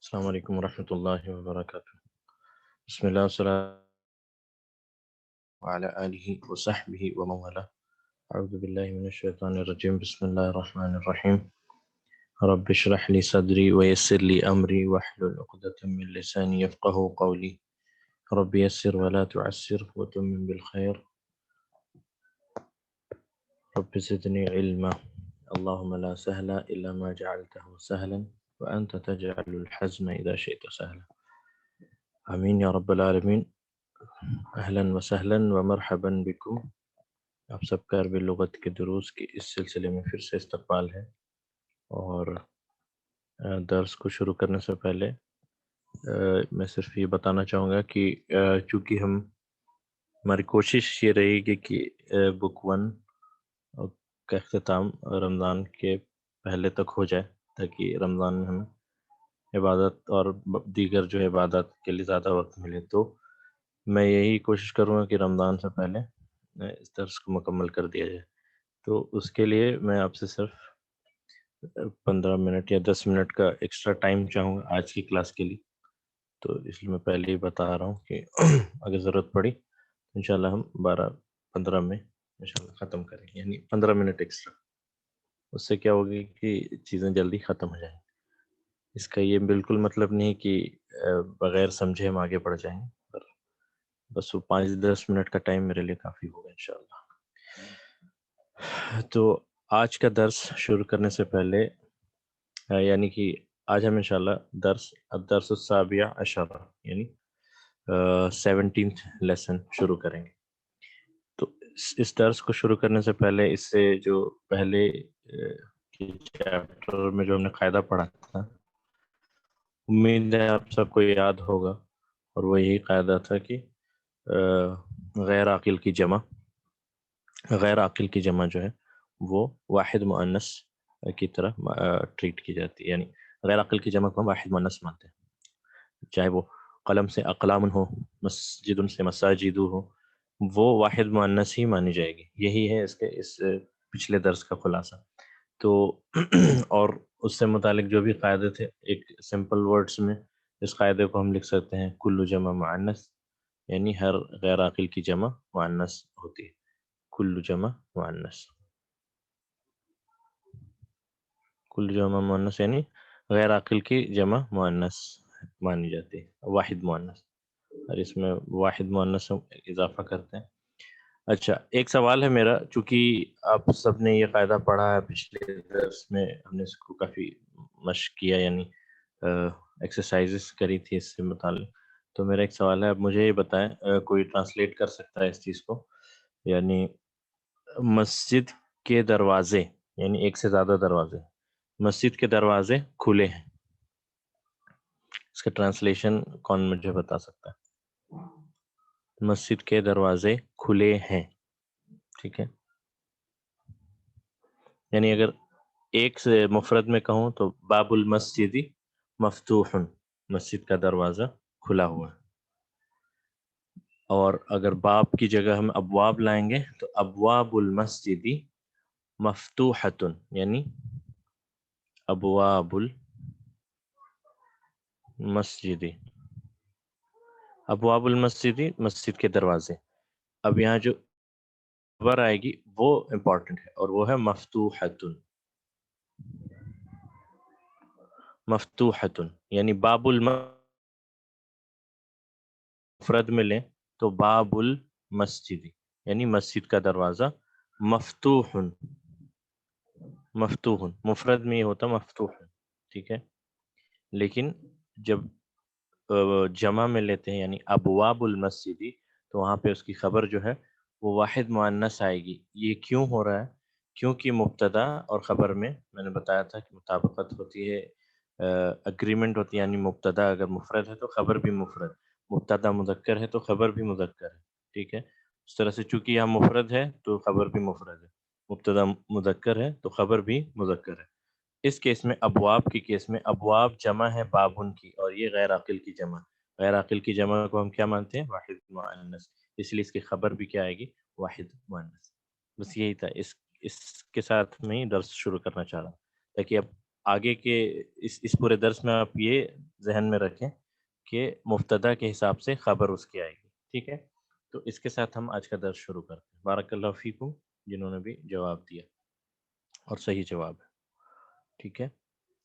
السلام علیکم ورحمۃ اللہ وبرکاتہ۔ بسم اللہ والصلاۃ وعلی آلہ وصحبہ ومن والاه۔ اعوذ باللہ من الشیطان الرجیم، بسم اللہ الرحمن الرحیم۔ رب اشرح لی صدری ویسر لی امری واحلل عقدۃ من لسانی یفقہوا قولی۔ رب یسر ولا تعسر وتمم بالخیر، رب زدنی علما، اللہم لا سہل الا ما جعلتہ سہلا وانت تجعل الحزن اذا شئت سہلا۔ آمین یا رب العالمین۔ اہلاً وسہلاً ومرحباً بکم۔ آپ سب کا عربی لغت کے دروس کے اس سلسلے میں پھر سے استقبال ہے، اور درس کو شروع کرنے سے پہلے میں صرف یہ بتانا چاہوں گا کہ چونکہ ہماری کوشش یہ رہے گی کہ بک 1 کا اختتام رمضان کے پہلے تک ہو جائے، تاکہ رمضان میں ہمیں عبادت اور دیگر جو عبادات کے لیے زیادہ وقت ملے۔ تو میں یہی کوشش کروں گا کہ رمضان سے پہلے اس درس کو مکمل کر دیا جائے۔ تو اس کے لیے میں آپ سے صرف 15 منٹ یا 10 منٹ کا ایکسٹرا ٹائم چاہوں گا آج کی کلاس کے لیے۔ تو اس لیے میں پہلے ہی بتا رہا ہوں کہ اگر ضرورت پڑی تو انشاءاللہ ہم 12-15 میں انشاءاللہ ختم کریں گے، یعنی 15 منٹ ایکسٹرا۔ اس سے کیا ہوگی کہ چیزیں جلدی ختم ہو جائیں۔ اس کا یہ بالکل مطلب نہیں کہ بغیر سمجھے ہم آگے بڑھ جائیں، پر بس وہ 5-10 منٹ کا ٹائم میرے لیے کافی ہوگا انشاءاللہ۔ تو آج کا درس شروع کرنے سے پہلے یعنی کہ آج ہم انشاءاللہ الدرس السابع عشر یعنی 17th لیسن شروع کریں گے۔ تو اس درس کو شروع کرنے سے پہلے اس سے جو پہلے کے چیپٹر میں جو ہم نے قاعدہ پڑھا تھا، امید ہے آپ سب کو یاد ہوگا، اور وہ یہی قاعدہ تھا کہ غیر عاقل کی جمع جو ہے وہ واحد مؤنث کی طرح ٹریٹ کی جاتی ہے، یعنی غیر عاقل کی جمع کو ہم واحد مؤنث مانتے ہیں، چاہے وہ قلم سے اقلام ہو، مسجد سے مساجد ہو، وہ واحد مؤنث ہی مانی جائے گی۔ یہی ہے اس پچھلے درس کا خلاصہ۔ تو اور اس سے متعلق جو بھی قاعدے تھے، ایک سمپل ورڈز میں اس قاعدے کو ہم لکھ سکتے ہیں کل جمع مؤنث، یعنی ہر غیر عاقل کی جمع مؤنث ہوتی ہے، کل جمع مؤنث، کل جمع مؤنث یعنی غیر عاقل کی جمع مؤنث مانی جاتی ہے، واحد مؤنث، اور اس میں واحد مؤنث ہم اضافہ کرتے ہیں۔ اچھا، ایک سوال ہے میرا، چونکہ آپ سب نے یہ قاعدہ پڑھا ہے، پچھلے درس میں ہم نے اس کو کافی مشق کیا، یعنی ایکسرسائزز کری تھی اس سے متعلق۔ تو میرا ایک سوال ہے، اب مجھے یہ بتائیں، کوئی ٹرانسلیٹ کر سکتا ہے اس چیز کو؟ یعنی مسجد کے دروازے، یعنی ایک سے زیادہ دروازے، مسجد کے دروازے کھلے ہیں، اس کا ٹرانسلیشن کون مجھے بتا سکتا ہے؟ مسجد کے دروازے کھلے ہیں، ٹھیک ہے، یعنی اگر ایک سے مفرد میں کہوں تو باب المسجد مفتوح، مسجد کا دروازہ کھلا ہوا ہے۔ اور اگر باب کی جگہ ہم ابواب لائیں گے تو ابواب المسجد مفتوحۃ، یعنی ابواب المسجد، ابواب المسجد مسجد کے دروازے۔ اب یہاں جو خبر آئے گی وہ امپورٹنٹ ہے، اور وہ ہے مفتوحۃ، مفتوحۃ، یعنی باب المفرد میں لیں تو باب المسجد، یعنی مسجد کا دروازہ مفتوح، مفتوح مفرد میں یہ ہوتا مفتوح، ٹھیک ہے، لیکن جب جمع میں لیتے ہیں یعنی ابواب المسجد، تو وہاں پہ اس کی خبر جو ہے وہ واحد مؤنث آئے گی۔ یہ کیوں ہو رہا ہے؟ کیونکہ مبتدا اور خبر میں نے بتایا تھا کہ مطابقت ہوتی ہے، اگریمنٹ ہوتی ہے، یعنی مبتدا اگر مفرد ہے تو خبر بھی مفرد، مبتدا مذکر ہے تو خبر بھی مذکر ہے، ٹھیک ہے۔ اس طرح سے چونکہ یہاں مفرد ہے تو خبر بھی مفرد ہے، مبتدا مذکر ہے تو خبر بھی مذکر ہے۔ اس کیس میں ابواب کی کیس میں ابواب جمع ہے بابن کی، اور یہ غیر عاقل کی جمع، غیر عاقل کی جمع کو ہم کیا مانتے ہیں؟ واحد مؤنث، اس لیے اس کی خبر بھی کیا آئے گی؟ واحد مؤنث۔ بس یہی تھا، اس کے ساتھ میں ہی درس شروع کرنا چاہ رہا ہوں، تاکہ اب آگے کے اس پورے درس میں آپ یہ ذہن میں رکھیں کہ مبتدا کے حساب سے خبر اس کی آئے گی. ٹھیک ہے، تو اس کے ساتھ ہم آج کا درس شروع کرتے ہیں. بارک اللہ فیکم جنہوں نے بھی جواب دیا اور صحیح جواب ہے. ٹھیک ہے،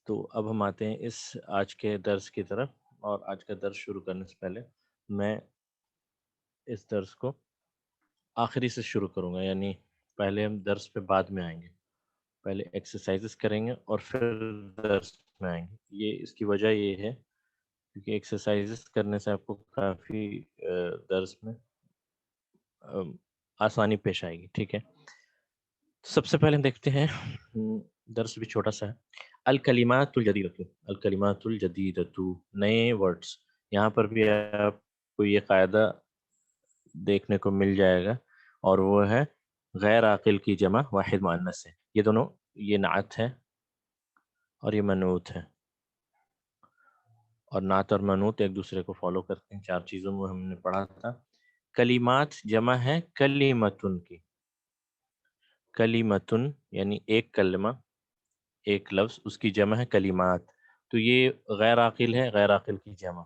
تو اب ہم آتے ہیں اس آج کے درس کی طرف. اور آج کا درس شروع کرنے سے پہلے میں اس درس کو آخری سے شروع کروں گا، یعنی پہلے ہم درس پہ بعد میں آئیں گے. پہلے ایکسرسائزز کریں گے اور پھر درس میں آئیں گے. یہ اس کی وجہ یہ ہے کیونکہ ایکسرسائزز کرنے سے آپ کو کافی درس میں آسانی پیش آئے گی. ٹھیک ہے، سب سے پہلے ہم دیکھتے ہیں، درس بھی چھوٹا سا ہے. الکلمات الجدیدۃ، الکلمات الجدیدۃ، نئے ورڈز. یہاں پر بھی آپ کو یہ قاعدہ دیکھنے کو مل جائے گا، اور وہ ہے غیر عاقل کی جمع واحد مؤنث ہے. یہ دونوں، یہ نعت ہے اور یہ منعوت ہے، اور نعت اور منعوت ایک دوسرے کو فالو کرتے ہیں. 4 چیزوں میں ہم نے پڑھا تھا. کلمات جمع ہے کلیمتن کی. کلیمتن یعنی ایک کلمہ، ایک لفظ، اس کی جمع ہے کلمات. تو یہ غیر عاقل ہے، غیر عاقل کی جمع.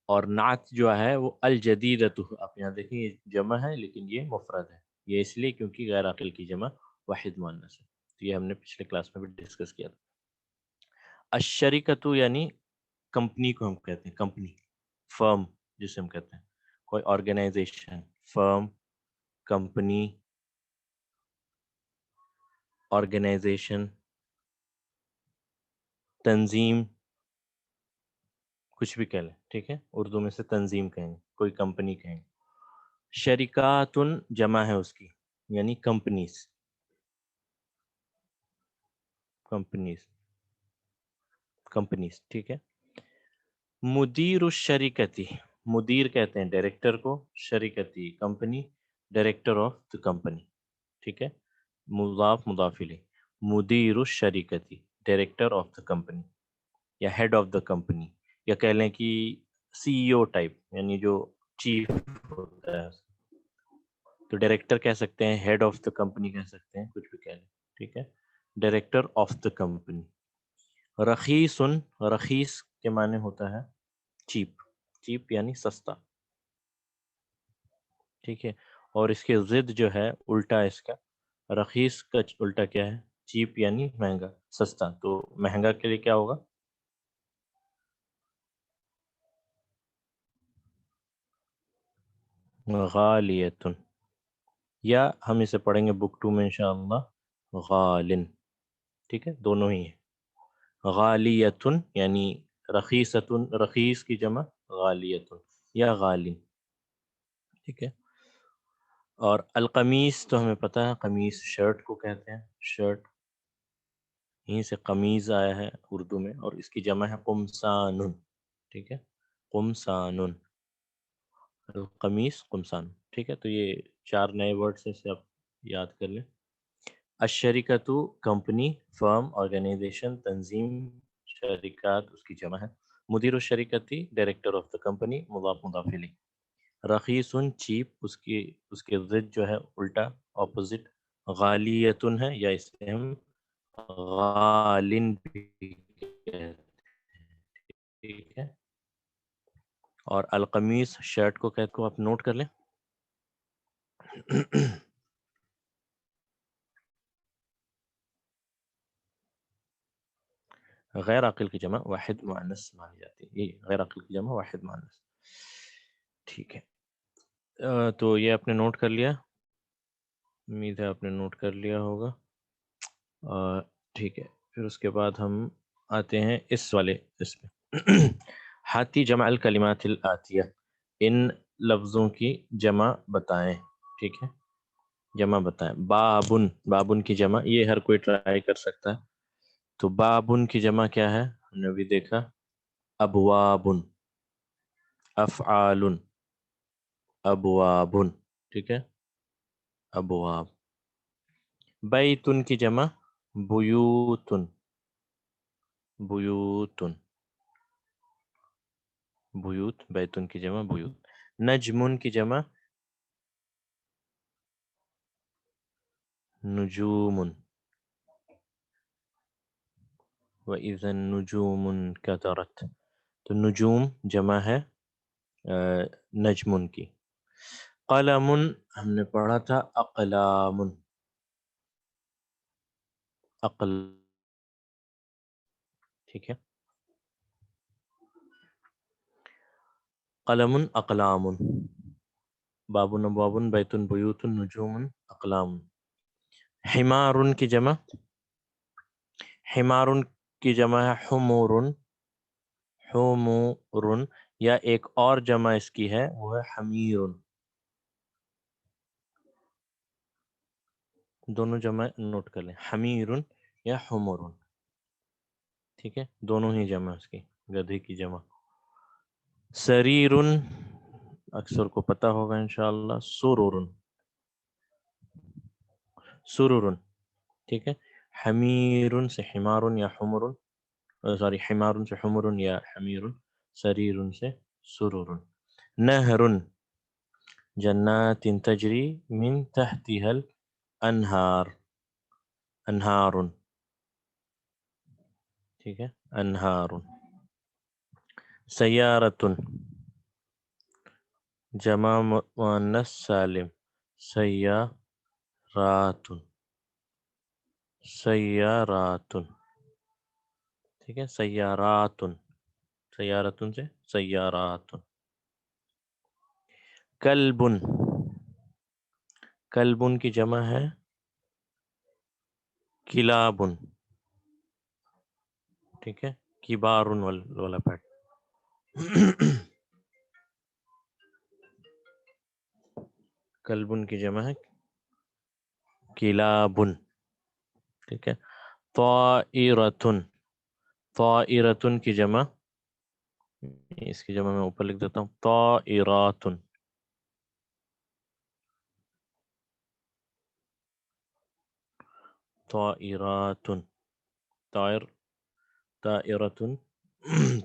اور نعت جو ہے وہ الجدیدۃ، آپ یہاں دیکھیں یہ جمع ہے لیکن یہ مفرد ہے. یہ اس لیے کیونکہ غیر عاقل کی جمع واحد مؤنث ہے. تو یہ ہم نے پچھلے کلاس میں بھی ڈسکس کیا تھا. الشریکۃ یعنی کمپنی کو ہم کہتے ہیں، کمپنی، فرم جسے ہم کہتے ہیں. کوئی آرگنائزیشن، فرم، کمپنی، آرگنائزیشن، تنظیم، کچھ بھی کہہ لیں. ٹھیک ہے، اردو میں سے تنظیم کہیں گے، کوئی کمپنی کہیں گے. شریکاتن جمع ہے اس کی، یعنی کمپنیز، کمپنیز، کمپنیز. ٹھیک ہے. مدیر الشریکتی، مدیر کہتے ہیں ڈائریکٹر کو، شریکتی company, director of the company. ٹھیک ہے، مضاف مضاف الیہ. مدیر الشریکتی، ڈائریکٹر آف دا کمپنی یا ہیڈ آف دا کمپنی، یا کہہ لیں کہ سی ای او ٹائپ، یعنی جو چیف ہوتا ہے. تو ڈائریکٹر کہہ سکتے ہیں، ہیڈ آف دا کمپنی کہہ سکتے ہیں، کچھ بھی کہہ لیں. ٹھیک ہے، ڈائریکٹر آف دا کمپنی. رخیصن، رخیص کے معنی ہوتا ہے چیپ، چیپ یعنی سستا. ٹھیک ہے، اور اس کے ضد جو ہے الٹا اس کا، رخیص کا الٹا کیا ہے؟ چیپ یعنی مہنگا، سستا. تو مہنگا کے لیے کیا ہوگا؟ غالیتن، یا ہم اسے پڑھیں گے بک 2 میں انشاءاللہ غالن. ٹھیک ہے، دونوں ہی ہیں. غالیتن یعنی رخیصتن، رخیص کی جمع غالیتن یا غالن. ٹھیک ہے. اور القمیص تو ہمیں پتہ ہے، قمیص شرٹ کو کہتے ہیں، شرٹ. یہیں سے قمیض آیا ہے اردو میں، اور اس کی جمع ہے قمصان. ٹھیک ہے، قمصان، القمیص قمصان. ٹھیک ہے، تو یہ 4 نئے ورڈز ہیں، اسے آپ یاد کر لیں. الشریکۃ کمپنی، فرم، آرگنائزیشن، تنظیم. شریکات اس کی جمع ہے. مدیر الشریکتی ڈائریکٹر آف دا کمپنی، مضاف مضاف الیہ. رخیصن چیپ، اس کے ضد جو ہے الٹا، اپوزٹ، غالیتن ہے، یا اسے ہم غالن بھی کہتے ہیں. ٹھیک ہے، اور القمیص شرٹ کو کہتے کو آپ نوٹ کر لیں. غیر عاقل کی جمع واحد مؤنث مانی جاتی ہے. یہ غیر عاقل کی جمع واحد مؤنث. ٹھیک ہے، تو یہ آپ نے نوٹ کر لیا، امید ہے آپ نے نوٹ کر لیا ہوگا. ٹھیک ہے، پھر اس کے بعد ہم آتے ہیں اس والے اس پہ. ہاتی جمع الکلمات الآتیہ، ان لفظوں کی جمع بتائیں. ٹھیک ہے، جمع بتائیں. بابن، بابن کی جمع، یہ ہر کوئی ٹرائی کر سکتا ہے. تو بابن کی جمع کیا ہے؟ ہم نے ابھی دیکھا، ابوابن، افعال، ابوابن. ٹھیک ہے، ابواب. بیتن کی جمع بیوتن، بیوتن، بیوت. بیتن کی جمع بیوت. نجمن کی جمع نجومن. وَإِذَا النُّجُومُ انْكَدَرَتْ، تو نجوم جمع ہے نجمن کی. قلم ہم نے پڑھا تھا اقلام، ٹھیک ہے. قلم اقلام، باب باب بیت بیوت نجوم اقلام. حمار کی جمع، حمار کی جمع ہے حمور، حمور، یا ایک اور جمع اس کی ہے وہ ہے حمیر. دونوں جمع نوٹ کر لیں، حمیر یا حمر، ٹھیک ہے، دونوں ہی جمع اس کی، گدھے کی جمع. سریر اکثر کو پتہ ہوگا انشاءاللہ، سرور، سرور، ٹھیک ہے. حمیر سے حمار یا حمر، سوری حمار سے حمر یا حمیر، سریر سے سرور. نہر جنات تجری من تحتها الانہار، انہار، ٹھیک ہے، انہار. سیارۃ جمع مؤنث سالم، سیارات، سیارات، ٹھیک ہے. سیارات، سیارات سے سیارات. کلب، کلب کی جمع ہے کلاب، ٹھیک ہے، کبار والا پیٹ. کلب کی جمع ہے کلاب، ٹھیک ہے. طائرۃ، طائرۃ کی جمع، اس کی جمع میں اوپر لکھ دیتا ہوں، طائرات، طائرات، طائر، طائرۃ،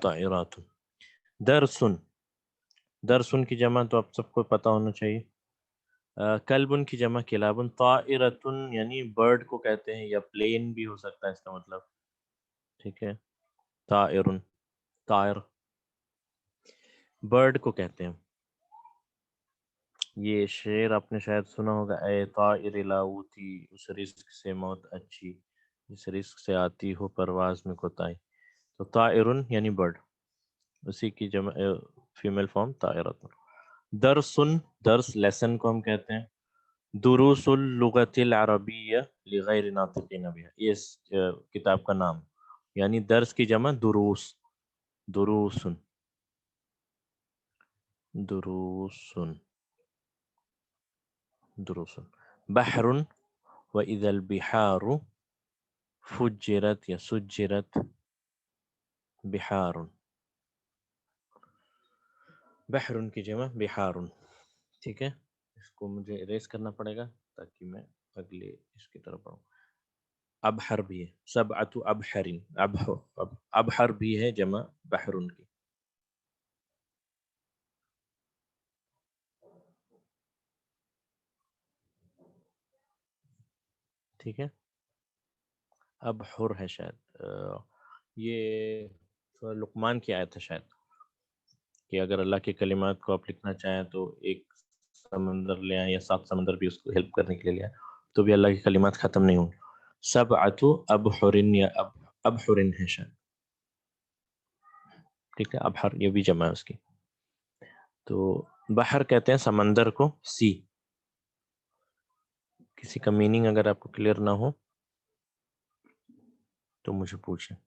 طائرات. درس، درس کی جمع تو آپ سب کو پتہ ہونا چاہیے. کلب کی جمع کلاب. طائرۃ یعنی برڈ کو کہتے ہیں، یا پلین بھی ہو سکتا ہے اس کا مطلب، ٹھیک ہے. طائر، طائر برڈ کو کہتے ہیں. یہ شعر آپ نے شاید سنا ہوگا، اے طائر لاؤتی، اس رزق سے موت اچھی، جس رزق سے آتی ہو پرواز میں کوتاہی. تو طائر یعنی برڈ، اسی کی جمع فیمیل فارم طائرۃ. درس، درس لیسن کو ہم کہتے ہیں. دروس اللغت العربیہ لغیر ناطقین بها، یہ اس کتاب کا نام، یعنی درس کی جمع دروس، دروس، دروس، دروس. بحر وإذا البحار فجرت یا سجرت، بحار، بحر کی جمع بحار، ٹھیک ہے. اس کو مجھے اریز کرنا پڑے گا تاکہ میں اگلے اس کی طرف پڑھوں. ابحر بھی ہے، سبعۃ ابحر، ابحر بھی ہے جمع بحر کی. ٹھیک ہے. ابحر ہے شاید، یہ لقمان کی آیت ہے شاید، کہ اگر اللہ کے کلمات کو آپ لکھنا چاہیں تو ایک سمندر لے آئیں یا 7 سمندر بھی اس کو ہیلپ کرنے کے لیے لے آئیں تو بھی اللہ کی کلمات ختم نہیں ہوں. سبعۃ ابحر یا ابحر ہے شاید، ٹھیک ہے. ابحر یہ بھی جمع ہے اس کی. تو بحر کہتے ہیں سمندر کو، سی. کسی کا میننگ اگر آپ کو کلیئر نہ ہو تو مجھے پوچھیں.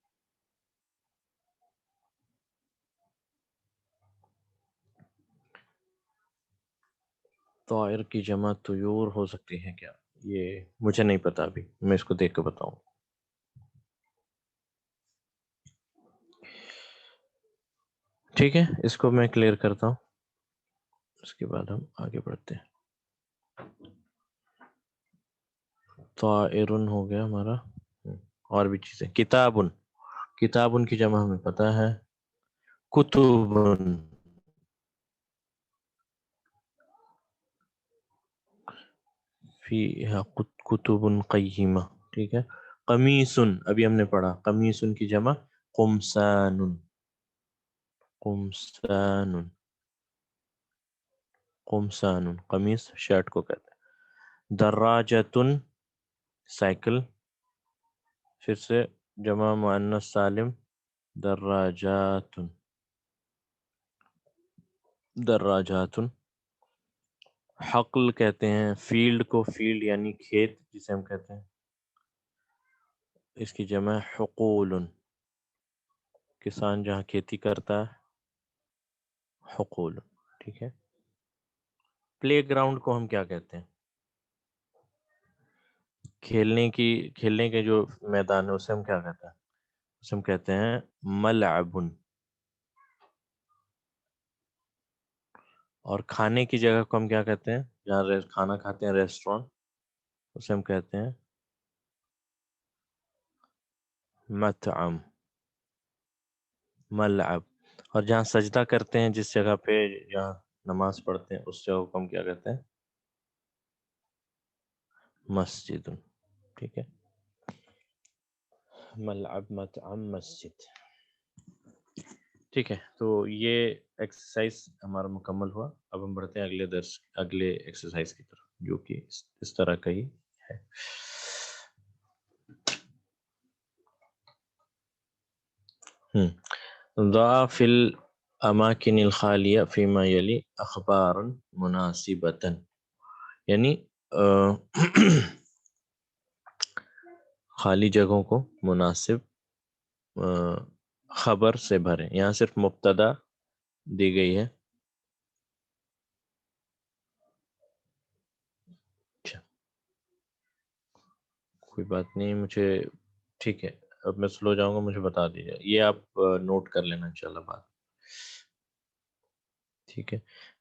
طائر کی جمع طیور ہو سکتی ہے کیا؟ یہ مجھے نہیں پتا، ابھی میں اس کو دیکھ کے بتاؤں. ٹھیک ہے، اس کو میں کلیئر کرتا ہوں، اس کے بعد ہم آگے بڑھتے ہیں. طائرن ہو گیا ہمارا، اور بھی چیزیں. کتابن، کتابن کی جمع ہمیں پتا ہے کتبن، فیہا کتب قیمہ، ٹھیک ہے. قمیصن ابھی ہم نے پڑھا، قمیصن کی جمع قمصان، قمصان، قمصان، قمیص شرٹ کو کہتے ہیں۔ دراجتن سائیکل، پھر سے جمع مؤنث سالم دراجات، دراجات۔ حقل کہتے ہیں فیلڈ کو، فیلڈ یعنی کھیت جسے ہم کہتے ہیں، اس کی جمع حقول، کسان جہاں کھیتی کرتا ہے، حقول، ٹھیک ہے۔ پلے گراؤنڈ کو ہم کیا کہتے ہیں؟ کھیلنے کے جو میدان ہے اسے ہم کیا کہتے ہیں؟ اسے ہم کہتے ہیں ملعب۔ اور کھانے کی جگہ کو ہم کیا کہتے ہیں؟ جہاں کھانا کھاتے ہیں ریسٹورینٹ، اسے ہم کہتے ہیں مطعم، ملعب۔ اور جہاں سجدہ کرتے ہیں، جس جگہ پہ جہاں نماز پڑھتے ہیں، اس جگہ کو ہم کیا کہتے ہیں؟ مسجد، ٹھیک ہے۔ ملعب، مطعم، مسجد، ٹھیک ہے۔ تو یہ ایکسرسائز ہمارا مکمل ہوا۔ اب ہم بڑھتے ہیں اگلے ایکسرسائز کی طرف، جو کہ اس طرح کا ہی ہے۔ ضع فی الاماکن الخالیہ فیما یلی اخبارا مناسبتا، یعنی خالی جگہوں کو مناسب خبر سے بھریں۔ یہاں صرف مبتدا دی گئی ہے، کوئی بات نہیں، مجھے ٹھیک ہے، اب میں سلو جاؤں گا، مجھے بتا دیجیے، یہ آپ نوٹ کر لینا انشاءاللہ بعد، ٹھیک ہے۔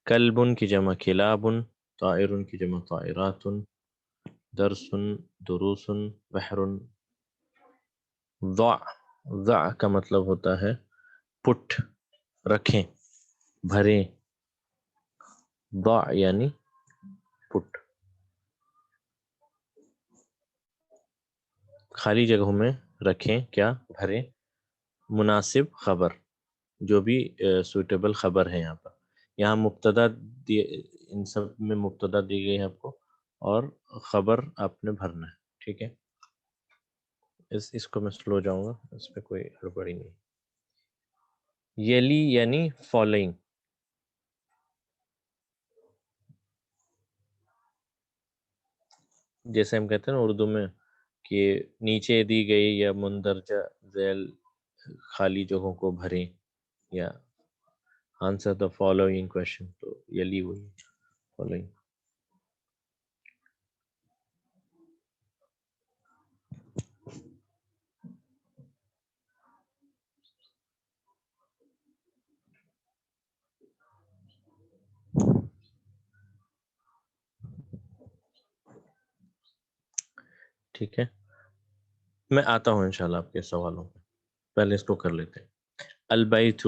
کلبن کی جمع کلابن، طائرن کی جمع طائرات، درسن دروسن، بحرن۔ ضع، ضع کا مطلب ہوتا ہے پٹ، رکھیں، بھریں، ضع یعنی پٹ، خالی جگہوں میں رکھیں، کیا بھریں، مناسب خبر، جو بھی سوٹیبل خبر ہے۔ یہاں پر یہاں مبتدا ان سب میں مبتدا دی گئی ہے آپ کو، اور خبر آپ نے بھرنا ہے، ٹھیک ہے۔ اس کو میں سلو جاؤں گا، اس پہ کوئی ہڑبڑی نہیں۔ یلی یعنی فالوئنگ، جیسے ہم کہتے ہیں نا اردو میں کہ نیچے دی گئی یا مندرجہ ذیل خالی جگہوں کو بھریں، یا آنسر دا فالوئنگ کوشچن، تو یلی وہی فالوئنگ۔ ٹھیک ہے، میں آتا ہوں انشاءاللہ آپ کے سوالوں پہ، پہلے اس کو کر لیتے ہیں۔ البیت،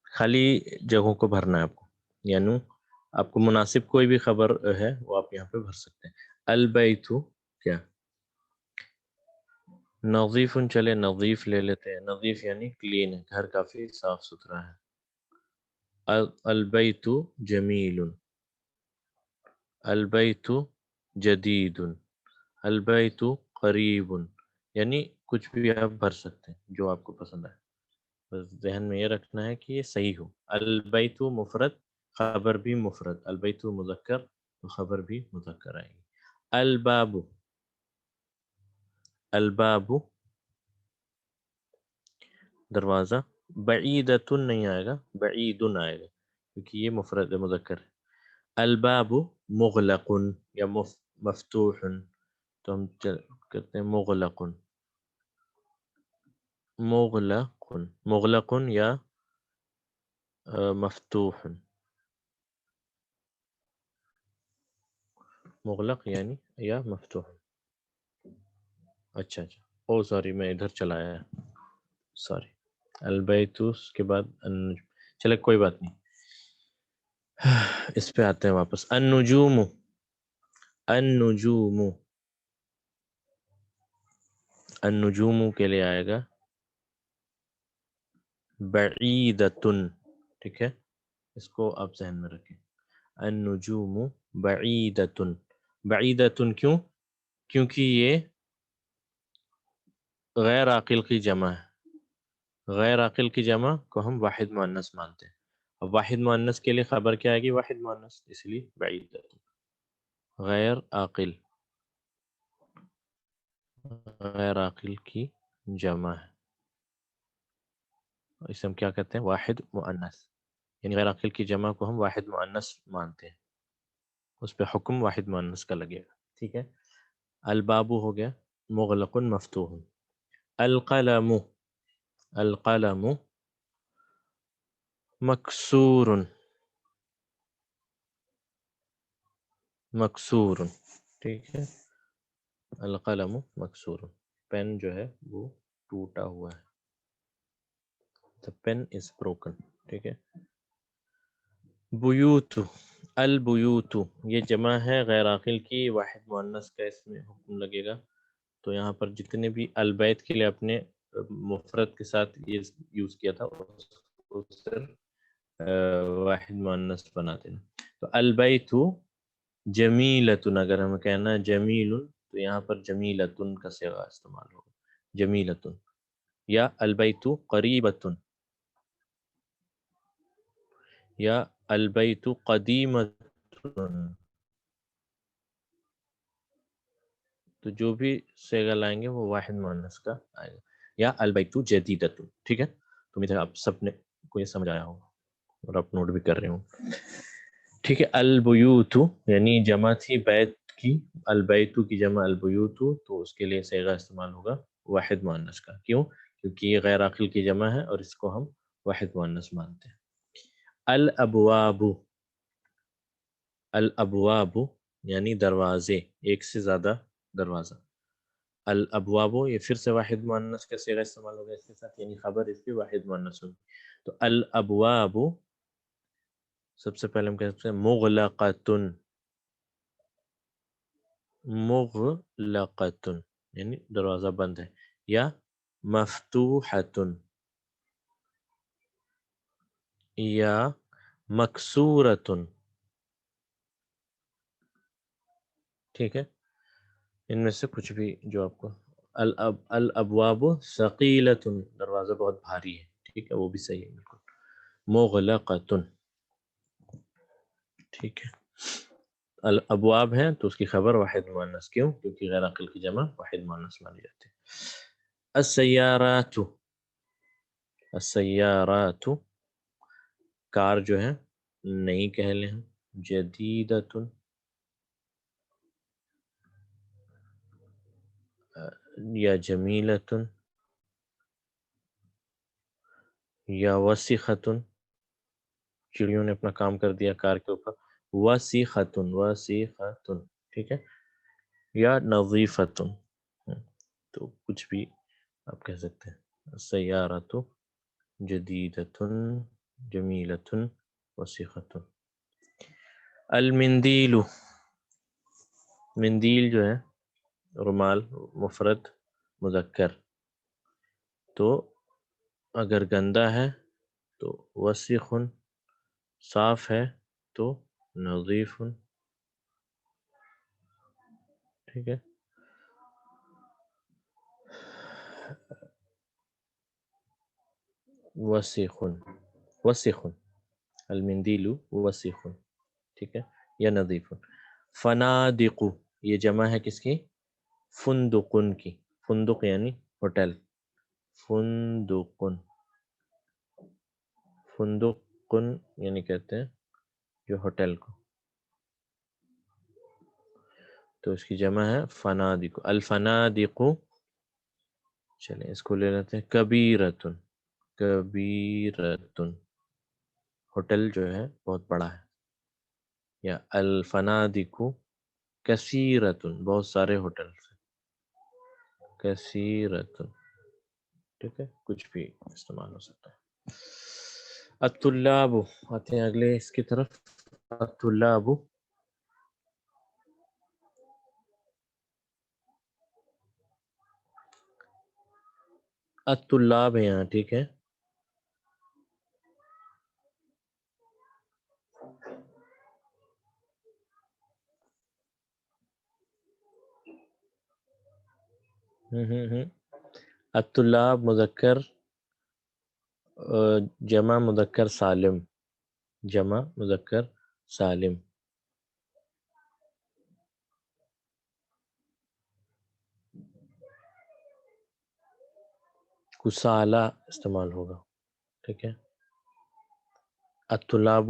خالی جگہوں کو بھرنا ہے آپ کو، یعنی آپ کو مناسب کوئی بھی خبر ہے وہ آپ یہاں پہ بھر سکتے ہیں۔ البیت کیا؟ نظیف، چلے نظیف لے لیتے ہیں، نظیف یعنی کلین ہے، گھر کافی صاف ستھرا ہے۔ البیت جمیل، البیت جدید، البیت قریب، یعنی کچھ بھی آپ بھر سکتے ہیں جو آپ کو پسند ہے، بس ذہن میں یہ رکھنا ہے کہ یہ صحیح ہو۔ البیت مفرد، خبر بھی مفرد، البیت مذکر تو خبر بھی مذکر آئے گی۔ الباب، الباب دروازہ، بعیدۃ نہیں آئے گا، بعید آئے گا، کیونکہ یہ مفرد مذکر ہے۔ الباب مغلق یا مفتوح، تو ہم کہتے ہیں مغلق، مغلق، مغلق یا مفتوح، مغلق یعنی یا مفتوح۔ اچھا، او سوری، میں ادھر چلا آیا، سوری۔ البیت اس کے بعد چلے کوئی بات نہیں، اس پہ آتے ہیں واپس۔ النجوم، النجوم، النجوم کے لیے آئے گا بعیدتن، ٹھیک ہے، اس کو آپ ذہن میں رکھیں. النجوم بعیدتن، بعیدتن کیوں؟ کیونکہ یہ غیر عاقل کی جمع ہے. غیر عاقل کی جمع کو ہم واحد مؤنث مانتے ہیں. اب واحد مؤنث کے لیے خبر کیا آئے گی؟ واحد مؤنث، اس لیے بعیدتن. غیر عاقل، غیر عاقل کی جمع ہے، اسے ہم کیا کہتے ہیں؟ واحد مؤنث. یعنی غیر عاقل کی جمع کو ہم واحد مؤنث مانتے ہیں، اس پہ حکم واحد مؤنث کا لگے گا. ٹھیک ہے. الباب ہو گیا مغلق مفتوح. القلم، القلم مکسور، مکسور، ٹھیک ہے. القلم مکسور، پین جو ہے وہ ٹوٹا ہوا ہے. The pen is broken، ٹھیک ہے. بیوت، البیوت یہ جمع ہے غیر عاقل کی، واحد مؤنث کا اس میں حکم لگے گا. تو یہاں پر جتنے بھی البیت کے لیے اپنے مفرد کے ساتھ یہ یوز کیا تھا اس کو صرف واحد مؤنث بنا دینا. تو البیت جمیلتن، اگر ہمیں کہنا جمیل تو یہاں پر جمیلتن کا صیغہ استعمال ہوگا، جمیلتن. یا البیت قریبتن، یا البیت قدیمتن. تو جو بھی صیغہ لائیں گے وہ واحد مؤنث کا آئے گا. یا البیت جدیدتن، ٹھیک ہے. تو امید ہے آپ سب نے کو یہ سمجھ آیا ہوگا اور آپ نوٹ بھی کر رہے ہوں. ٹھیک ہے. البیوت یعنی جمع تھی بیت کی، البیت کی جمع البیوت، تو اس کے لیے صیغہ استعمال ہوگا واحد مؤنث کا. کیوں؟ کیونکہ یہ غیر عاقل کی جمع ہے اور اس کو ہم واحد مؤنث مانتے ہیں. الابواب، الابواب یعنی دروازے، ایک سے زیادہ دروازہ. الابواب یہ پھر سے واحد مؤنث کا صیغہ استعمال ہوگا اس کے ساتھ، یعنی خبر اس کی واحد مؤنث ہوگی. تو الابواب سب سے پہلے ہم کہتے ہیں مغلقتن، مغلقتن یعنی دروازہ بند ہے. یا مفتوحتن، یا مکسورتن، ٹھیک ہے. ان میں سے کچھ بھی جو آپ کو. الابواب ثقیلتن، دروازہ بہت بھاری ہے، ٹھیک ہے، وہ بھی صحیح ہے بالکل. مغلقتن، ٹھیک ہے. الابواب ہیں تو اس کی خبر واحد مؤنث. کیوں؟ کیونکہ غیر عاقل کی جمع واحد مؤنث مانی جاتی ہے. السیارات، السیارات کار جو ہے نئی کہہ لیں ہم. جدیدتن، یا جمیلتن، یا وسیختن، چڑیوں نے اپنا کام کر دیا کار کے اوپر. وسیختن، وسیختن، ٹھیک ہے. یا نظیفتن، تو کچھ بھی آپ کہہ سکتے ہیں. سیارت جدیدتن، جمیلتن، وسیختن. المندیل، مندیل جو ہے رومال، مفرد مذکر. تو اگر گندا ہے تو وسیخ، صاف ہے تو نظیف، ٹھیک ہے. وسیخ، وسیخ، المندیل وسیخ، ٹھیک ہے. یا نظیف. فنادق یہ جمع ہے کس کی؟ فندقن کی. فندق یعنی ہوٹل. فندقن، فندقن یعنی کہتے ہیں جو ہوٹل کو. تو اس کی جمع ہے فنادق. الفنادق، چلیں اس کو لے لیتے ہیں کبیرتن. کبیرتن ہوٹل جو ہے بہت بڑا ہے. یا الفنادق کثیرتن بہت سارے ہوٹل، کثیرتن، ٹھیک ہے. کچھ بھی استعمال ہو سکتا ہے. الطلاب آتے ہیں اگلے اس کی طرف. الطلاب الطلاب ہے یہاں، ٹھیک ہے. الطلاب مذکر، جمع مذکر سالم، جمع مذکر سالم. کسالہ استعمال ہوگا، ٹھیک ہے. الطلاب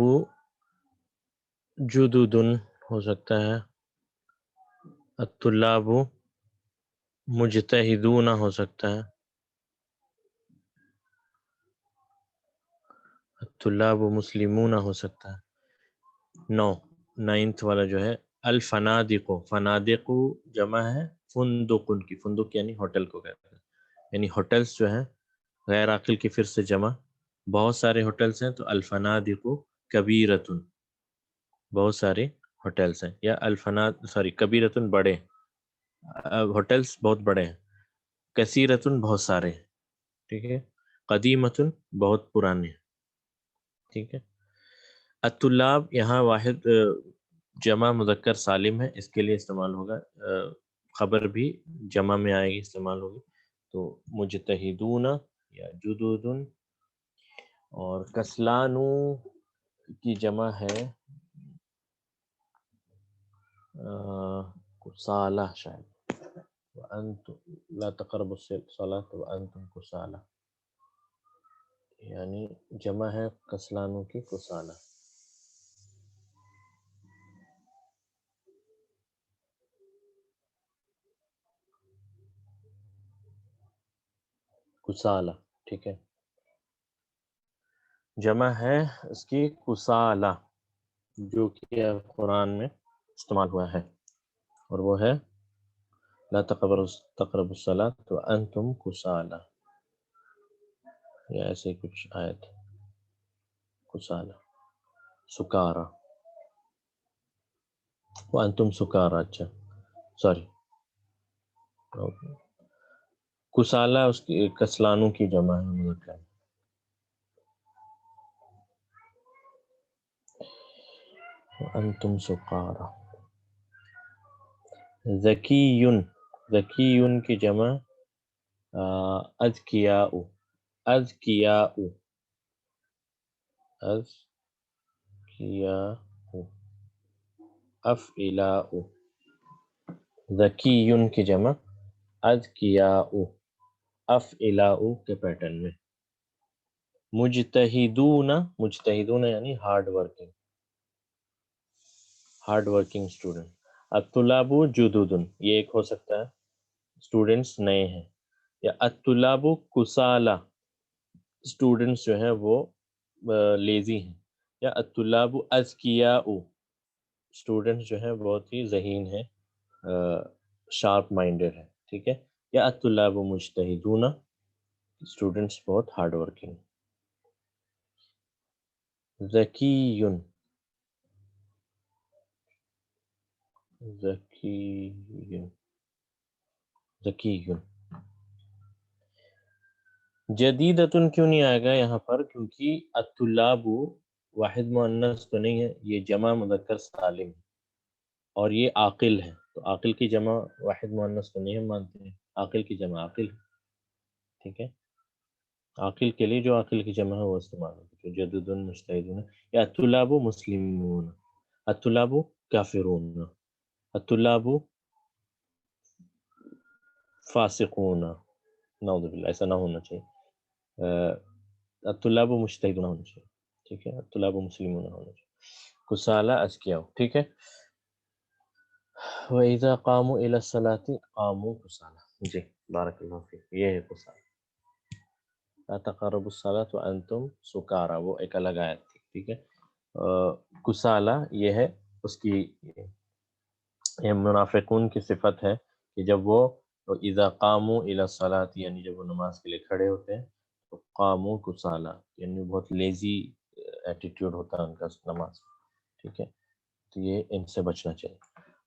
جدودن ہو سکتا ہے، الطلاب مجتہدون ہو سکتا ہے، الطلاب مسلمون ہو سکتا ہے. 9th والا جو ہے الفنادق، فنادق جمع ہے فندقن کی، فندق یعنی ہوٹل کو کہتے ہیں، یعنی ہوٹلس جو ہیں غیر عاقل کی پھر سے جمع، بہت سارے ہوٹلس ہیں تو الفنادق کبیرتن، بہت سارے ہوٹلس ہیں، یا کبیرتن بڑے، ہوٹلس بہت بڑے ہیں، کثیرتن بہت سارے ہیں، ٹھیک ہے. قدیمتن بہت پرانے ہیں، ٹھیک ہے. الطلاب یہاں واحد جمع مذکر سالم ہے، اس کے لیے استعمال ہوگا، خبر بھی جمع میں آئے گی، استعمال ہوگی، تو مجتہدون یا جدودن. اور کسلانو کی جمع ہے کسالہ شاید، وَأَنْتُمْ لا تقربوا الصلاة وَأَنْتُمْ کسالہ، یعنی جمع ہے کسلانو کی کسالہ. کسالہ، ٹھیک ہے. جمع ہے اس کی کسالہ، جو کہ قرآن میں استعمال ہوا ہے، اور وہ ہے لا تقربوا الصلاة وانتم کسالہ، یا ایسے کچھ آیت کسالہ سکارا، وانتم سکارا، اچھا سوری، کسالہ اس کی کسلانوں کی جمع ہے مذکر. وانتم سکارا. ذکیٌ، ذکیٌ کی جمع اذکیاء، اذکیاء، اذکیاء، افعلاء. ذکیٌ کی جمع اذکیاء، افعلاء کے پیٹرن میں. مجتہدون، مجتہدون یعنی hard working, hard working student. الطلاب جدودن، یہ ایک ہو سکتا ہے اسٹوڈنٹس نئے ہیں، یا الطلاب کسالہ، اسٹوڈنٹس جو ہیں وہ لیزی ہیں، یا الطلاب اذکیاء، اسٹوڈنٹس جو ہیں بہت ہی ذہین ہیں، شارپ مائنڈڈ ہے، ٹھیک ہے. یا الطلاب مجتہدون، اسٹوڈنٹس بہت ہارڈ ورکنگ. ذکیٌ، ذکیٌ، ذکیٌ. جدیدتن کیوں نہیں آئے گا یہاں پر؟ کیونکہ الطلاب واحد مؤنث تو نہیں ہے، یہ جمع مذکر سالم ہے، اور یہ عاقل ہے، تو عاقل کی جمع واحد مؤنث تو نہیں ہم مانتے ہیں، عاقل کی جمع عاقل ہے، ٹھیک ہے. عاقل کے لیے جو عاقل کی جمع ہے وہ استعمال ہوگی، جو جدودن مجتہدون. یا الطلاب مسلمون، الطلاب کافرون، الطلاب فاسقون، نعوذ باللہ، ایسا نہ ہونا چاہیے. الطلاب مجتہدون ہونا چاہیے، ٹھیک ہے. الطلاب مسلمون ہونا چاہیے. کسالہ ازکیاء، ٹھیک ہے. وَإِذَا قَامُوا إِلَى الصَّلَاةِ قَامُوا كُسَالَىٰ. جی بارک اللہ فیک، یہ ہے کسالہ. لا تقربوا الصلاة وانتم سکارا، وہ ایک الگ آیت تھی، ٹھیک ہے. کسالہ یہ ہے اس کی، یہ منافقون کی صفت ہے کہ جب وہ اذا قاموا الى الصلاة، یعنی جب وہ نماز کے لیے کھڑے ہوتے ہیں تو قاموا کسالہ، یعنی بہت لیزی ایٹیٹیوڈ ہوتا ہے ان کا نماز، ٹھیک ہے. تو یہ ان سے بچنا چاہیے.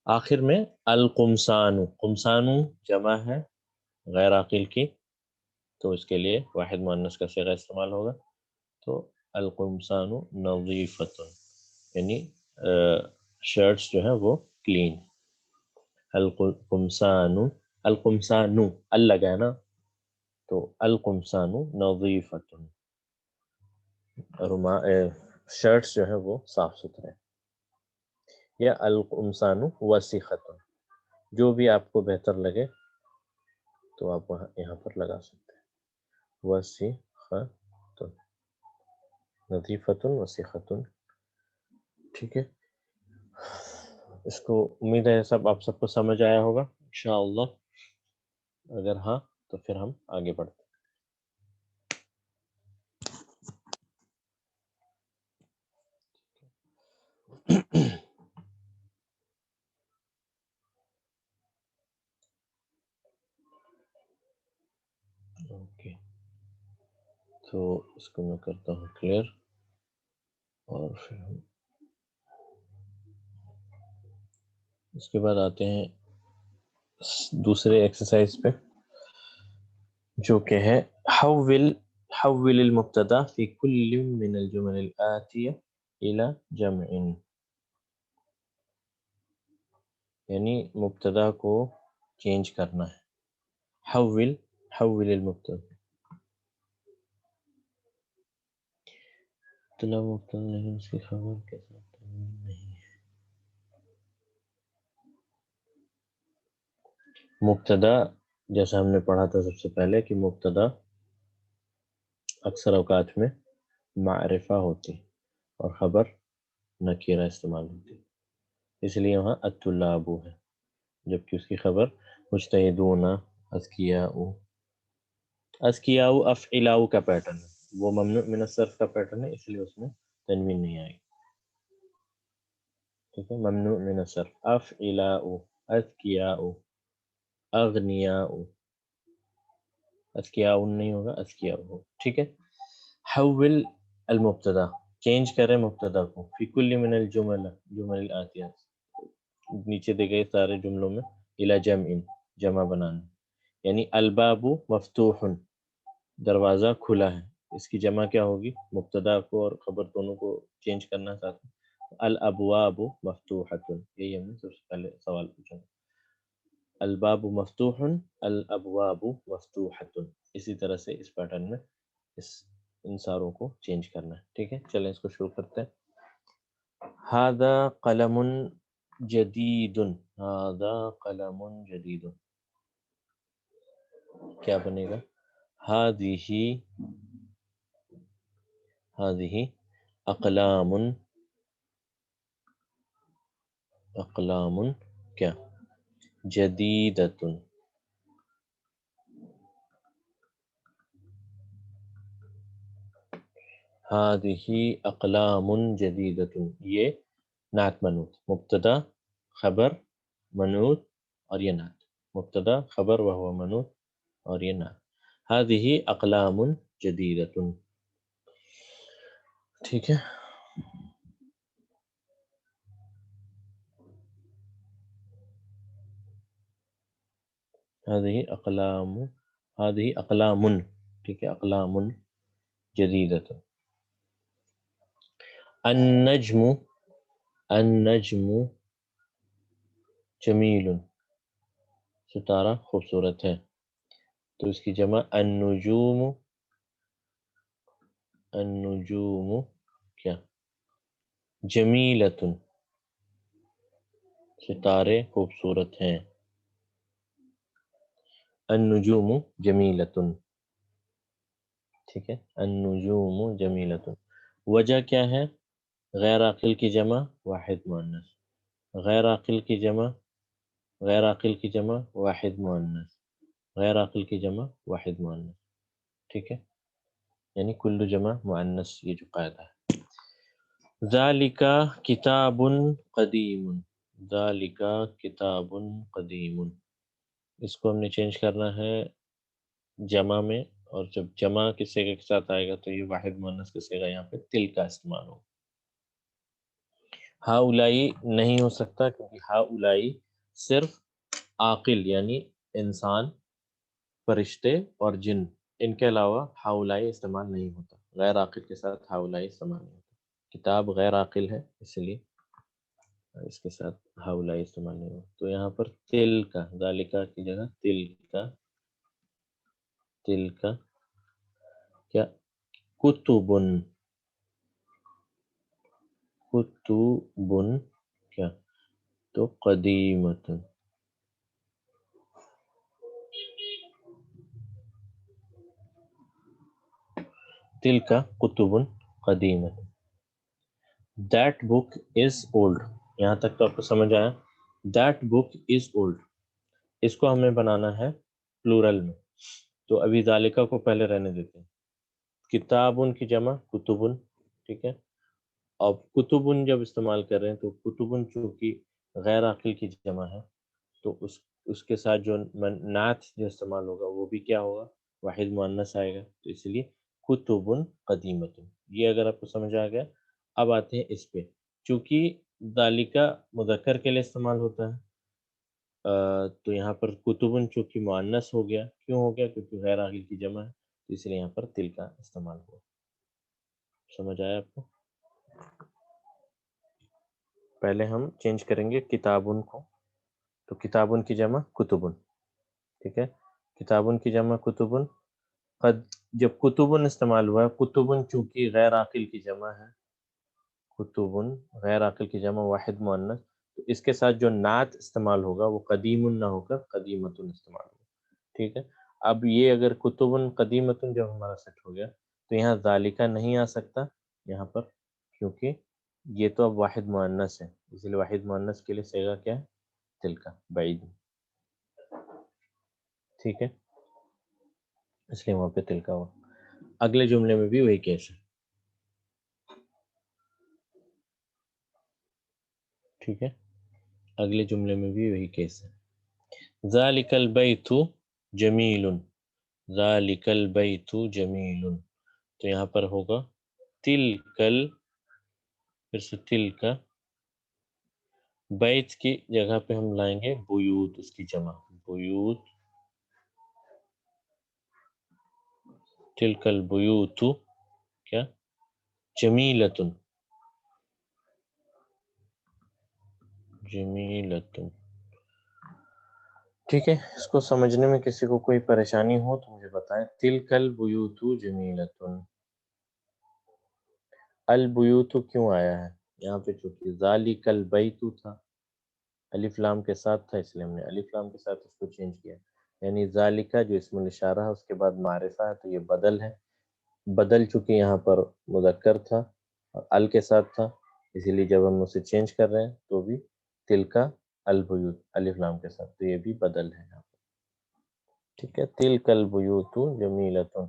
آخر میں القمسان، قمسان جمع ہے غیر عاقل کی، تو اس کے لیے واحد مؤنث کا صیغہ استعمال ہوگا. تو القمصان نظیفۃ، یعنی شرٹس جو ہیں وہ کلین. القمصان، القمصان ال لگا ہے نا، تو القمصان نظیفۃ، شرٹس جو ہیں وہ صاف ستھرے. یا القمصان وسیخۃ، جو بھی آپ کو بہتر لگے تو آپ یہاں پر لگا سکتے ہیں. وسیخۃ، نظیفۃ وسیخۃ. ٹھیک ہے، اس کو امید ہے آپ سب کو سمجھ آیا ہوگا انشاءاللہ. اگر ہاں تو پھر ہم آگے بڑھتے ہیں. اوکے، تو اس کو میں کرتا ہوں کلیئر، اور پھر ہم اس کے بعد آتے ہیں دوسرے ایکسرسائز پہ، جو کہ ہے حول المبتدا فی کل من الجمل الآتیہ الی جمع، یعنی مبتدا کو چینج کرنا ہے. حول المبتدا، مبتدا مبتدا لیکن اس کی خبر کے ساتھ تنوین نہیں ہے. مبتدا جیسا ہم نے پڑھا تھا سب سے پہلے کہ مبتدا اکثر اوقات میں معرفہ ہوتی اور خبر نکیرہ استعمال ہوتی، اس لیے وہاں الطلاب ہے، جبکہ اس کی خبر مجتہدون، اذکیاء افعلاء کا پیٹرن ہے، وہ ممنوع من الصرف کا پیٹرن ہے، اس لیے اس میں تنوین نہیں آئی. ٹھیک ہے، ممنوع من الصرف افعلاء، اذکیاء، اغنیاء، اذکیاء نہیں ہوگا، اذکیاء ہوگا. ٹھیک ہے، حول المبتدا، چینج کریں مبتدا کو، فی کل من الجمل الآتیہ، نیچے دے گئے سارے جملوں میں، الی جمع، جمع بنانا. یعنی الباب مفتوح، دروازہ کھلا ہے، اس کی جمع کیا ہوگی؟ مبتدا کو اور خبر دونوں کو چینج کرنا چاہتے ہیں. الابواب مفتوحۃ، یہی ہم نے سب سے پہلے سوال پوچھا. الباب مفتوح، الابواب مفتوحۃ، اسی طرح سے اس پیٹرن میں ان ساروں کو چینج کرنا ہے. ٹھیک ہے، چلیں اس کو شروع کرتے ہیں. هذا قلم جدید، هذا قلم جدید، کیا بنے گا؟ هذه اقلام، اقلام کیا؟ جدیدۃ، هذه اقلام جدیدۃ، یہ نعت منعوت، مبتدا خبر منعوت اور یہ نعت، مبتدا خبر وہو منعوت اور یہ نعت. هذه اقلام جدیدۃ. ٹھیک ہے، هذه اقلام، ٹھیک ہے، اقلام جدیدۃ. النجم جمیل، ستارہ خوبصورت ہے، تو اس کی جمع النجوم کیا؟ جمیلۃ، ستارے خوبصورت ہیں. النجوم جمیلۃ، ٹھیک ہے، النجوم جمیلۃ. وجہ کیا ہے؟ غیر عاقل کی جمع واحد مؤنث، غیر عاقل کی جمع، غیر عاقل کی جمع واحد مؤنث، غیر عاقل کی جمع واحد مؤنث. ٹھیک ہے، یعنی کل جمع مؤنث، یہ جو قاعدہ ہے. ذالک کتاب قدیم، ذالک کتاب قدیم، اس کو ہم نے چینج کرنا ہے جمع میں، اور جب جمع کے صیغے کے ساتھ آئے گا تو یہ واحد مؤنث کا صیغہ یہاں پہ تل کا استعمال ہوگا. ہاؤلائی نہیں ہو سکتا کیونکہ ہاؤلائی صرف عاقل یعنی انسان، فرشتے اور جن ان کے علاوہ ہاؤلائی استعمال نہیں ہوتا، غیر عاقل کے ساتھ ہاؤلائی استعمال نہیں ہوتا۔ کتاب غیر عاقل ہے اس لیے اس کے ساتھ ہاؤلائی استعمال نہیں ہوتا۔ تو یہاں پر تل کا، ذالکا کی جگہ تل کا کیا، کتبن کیا، تو قدیمتن، تل کا کتبن قدیمتن، That book is old، یہاں تک تو آپ کو سمجھ آیا۔ That book is old، اس کو ہمیں بنانا ہے پلورل میں، تو ابھی ذالکہ کو پہلے رہنے دیتے ہیں۔ کتابن کی جمع کتبن، ٹھیک ہے۔ اب کتبن جب استعمال کر رہے ہیں تو کتبن چونکہ غیر عاقل کی جمع ہے تو اس کے ساتھ جو نعت جو استعمال ہوگا وہ بھی کیا ہوگا، واحد مؤنث آئے گا، تو اس لیے کتبن قدیمتن۔ یہ اگر آپ کو سمجھ آ گیا، اب آتے ہیں اس پہ، چونکہ ذالکہ مذکر کے لیے استعمال ہوتا ہے تو یہاں پر کتبن چونکہ مؤنث ہو گیا، کیوں ہو گیا؟ کیونکہ غیر عاقل کی جمع ہے، تو اس لیے یہاں پر تل کا استعمال ہوا۔ سمجھ آیا آپ کو؟ پہلے ہم چینج کریں گے کتابن کو، تو کتابن کی جمع کتبن، ٹھیک ہے، کتابن کی جمع کتبن۔ قد جب کتبن استعمال ہوا ہے، کتبن چونکہ غیر عاقل کی جمع ہے، کتبن غیر عاقل کی جمع واحد مؤنث، تو اس کے ساتھ جو نعت استعمال ہوگا وہ قدیم نہ ہو کر قدیمتن استعمال ہوگا، ٹھیک ہے۔ اب یہ اگر کتبن قدیمتن جب ہمارا سیٹ ہو گیا تو یہاں ذالکہ نہیں آ سکتا یہاں پر، کیونکہ یہ تو اب واحد مؤنث ہے، اس لیے واحد مؤنث کے لیے صیغہ کیا ہے؟ تل کا، بعید، ٹھیک ہے، اس لیے وہاں پہ تل کا ہوا۔ اگلے جملے میں بھی وہی کیس ہے، ٹھیک ہے، اگلے جملے میں بھی وہی کیس ہے۔ ذالک البیت جمیل، ذالک البیت جمیل، تو یہاں پر ہوگا تلکل، پھر سے تلکا، بیت کی جگہ پہ ہم لائیں گے بیوت، اس کی جمع بیوت، تلکل بیوت کیا، جمیلتن، جمیلتن، ٹھیک ہے۔ اس کو سمجھنے میں کسی کو کوئی پریشانی ہو تو مجھے بتائیں۔ تلکل بیوت جمیلتن، البیوت کیوں آیا ہے یہاں پہ؟ چونکہ ذالک البیت تھا، الف لام کے ساتھ تھا، اس لیے ہم نے الف لام کے ساتھ اس کو چینج کیا، یعنی ذالکہ جو اسم الاشارہ ہے اس کے بعد معرفہ ہے تو یہ بدل ہے، بدل چونکہ یہاں پر مذکر تھا اور ال کے ساتھ تھا، اسی لیے جب ہم اسے چینج کر رہے ہیں تو بھی تلکا البیوت الف لام کے ساتھ، تو یہ بھی بدل ہے یہاں پر، ٹھیک ہے۔ تلک البیوت جمیلتن،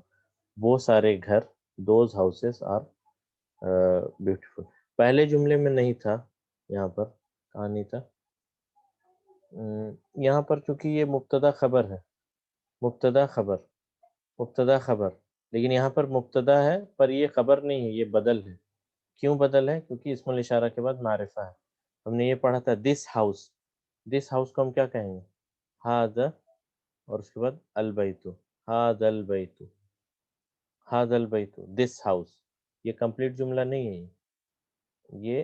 وہ سارے گھر، دوز ہاؤسز آر بیوٹیفل، پہلے جملے میں نہیں تھا، یہاں پر کہاں نہیں تھا؟ یہاں پر چونکہ یہ مبتدا خبر ہے، مبتدا خبر، مبتدا خبر، لیکن یہاں پر مبتدا ہے پر یہ خبر نہیں ہے، یہ بدل ہے۔ کیوں بدل ہے؟ کیونکہ اسم الاشارہ کے بعد معرفہ ہے۔ ہم نے یہ پڑھا تھا دس ہاؤس، دس ہاؤس کو ہم کیا کہیں گے؟ ہاذا، اور اس کے بعد البیت، ہاذا البیت، ہاذا البیت، دس ہاؤس، یہ کمپلیٹ جملہ نہیں ہے، یہ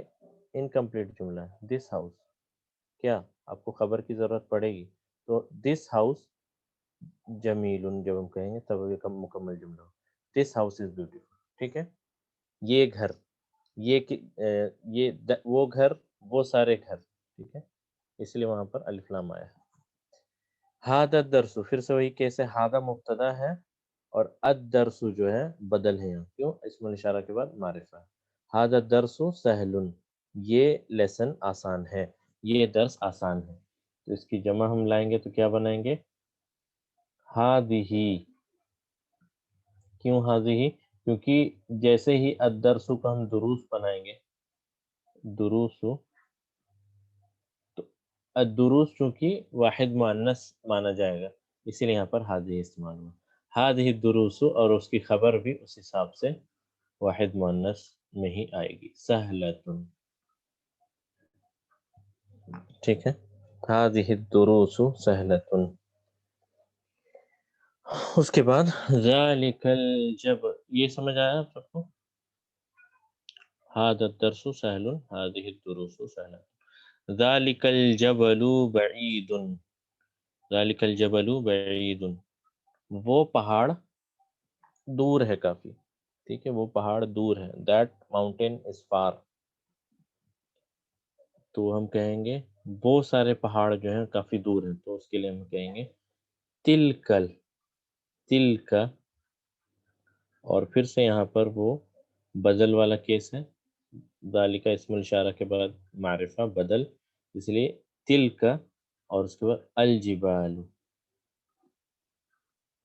انکمپلیٹ جملہ ہے۔ دس ہاؤس کیا آپ کو خبر کی ضرورت پڑے گی، تو دس ہاؤس جمیل جب ہم کہیں گے تب یہ مکمل جملہ ہو، دس ہاؤس از بیوٹیفل، ٹھیک ہے۔ یہ گھر، یہ وہ گھر، وہ سارے گھر، ٹھیک ہے، اس لیے وہاں پر الف لام آیا ہے۔ ہادہ الدرس، پھر سے وہی کیسے، ہادہ مبتدا ہے اور الدرس جو ہے بدل ہے یہاں، کیوں؟ اسم الاشارہ کے بعد معرفہ ہے۔ ہادہ الدرس سہل، یہ لیسن آسان ہے، یہ درس آسان ہے، تو اس کی جمع ہم لائیں گے تو کیا بنائیں گے؟ ہادہ، کیوں ہادہ؟ کیونکہ جیسے ہی الدرس کو ہم دروس بنائیں گے، دروس، تو الدروس چونکہ واحد مؤنث مانا جائے گا، اسی لیے یہاں پر ہادہ استعمال ہوا، ہادہ الدروس، اور اس کی خبر بھی اس حساب سے واحد مؤنث میں ہی آئے گی، سہلتن، ٹھیک ہے، ہادہ الدروس سہلتن۔ اس کے بعد ذالک الجبل، یہ سمجھ آیا آپ سب کو؟ هذا الدرس سهل هذه الدروس سهلة. ذالک الجبل بعید، ذالک الجبل بعید، وہ پہاڑ دور ہے کافی، ٹھیک ہے، وہ پہاڑ دور ہے. دیٹ ماؤنٹین از فار، تو ہم کہیں گے وہ سارے پہاڑ جو ہیں کافی دور ہیں، تو اس کے لیے ہم کہیں گے تلکل، تلک، اور پھر سے یہاں پر وہ بدل والا کیس ہے، ذالک اسم الاشارہ کے بعد معرفہ بدل، اس لیے تلک، اور اس کے بعد الجبال،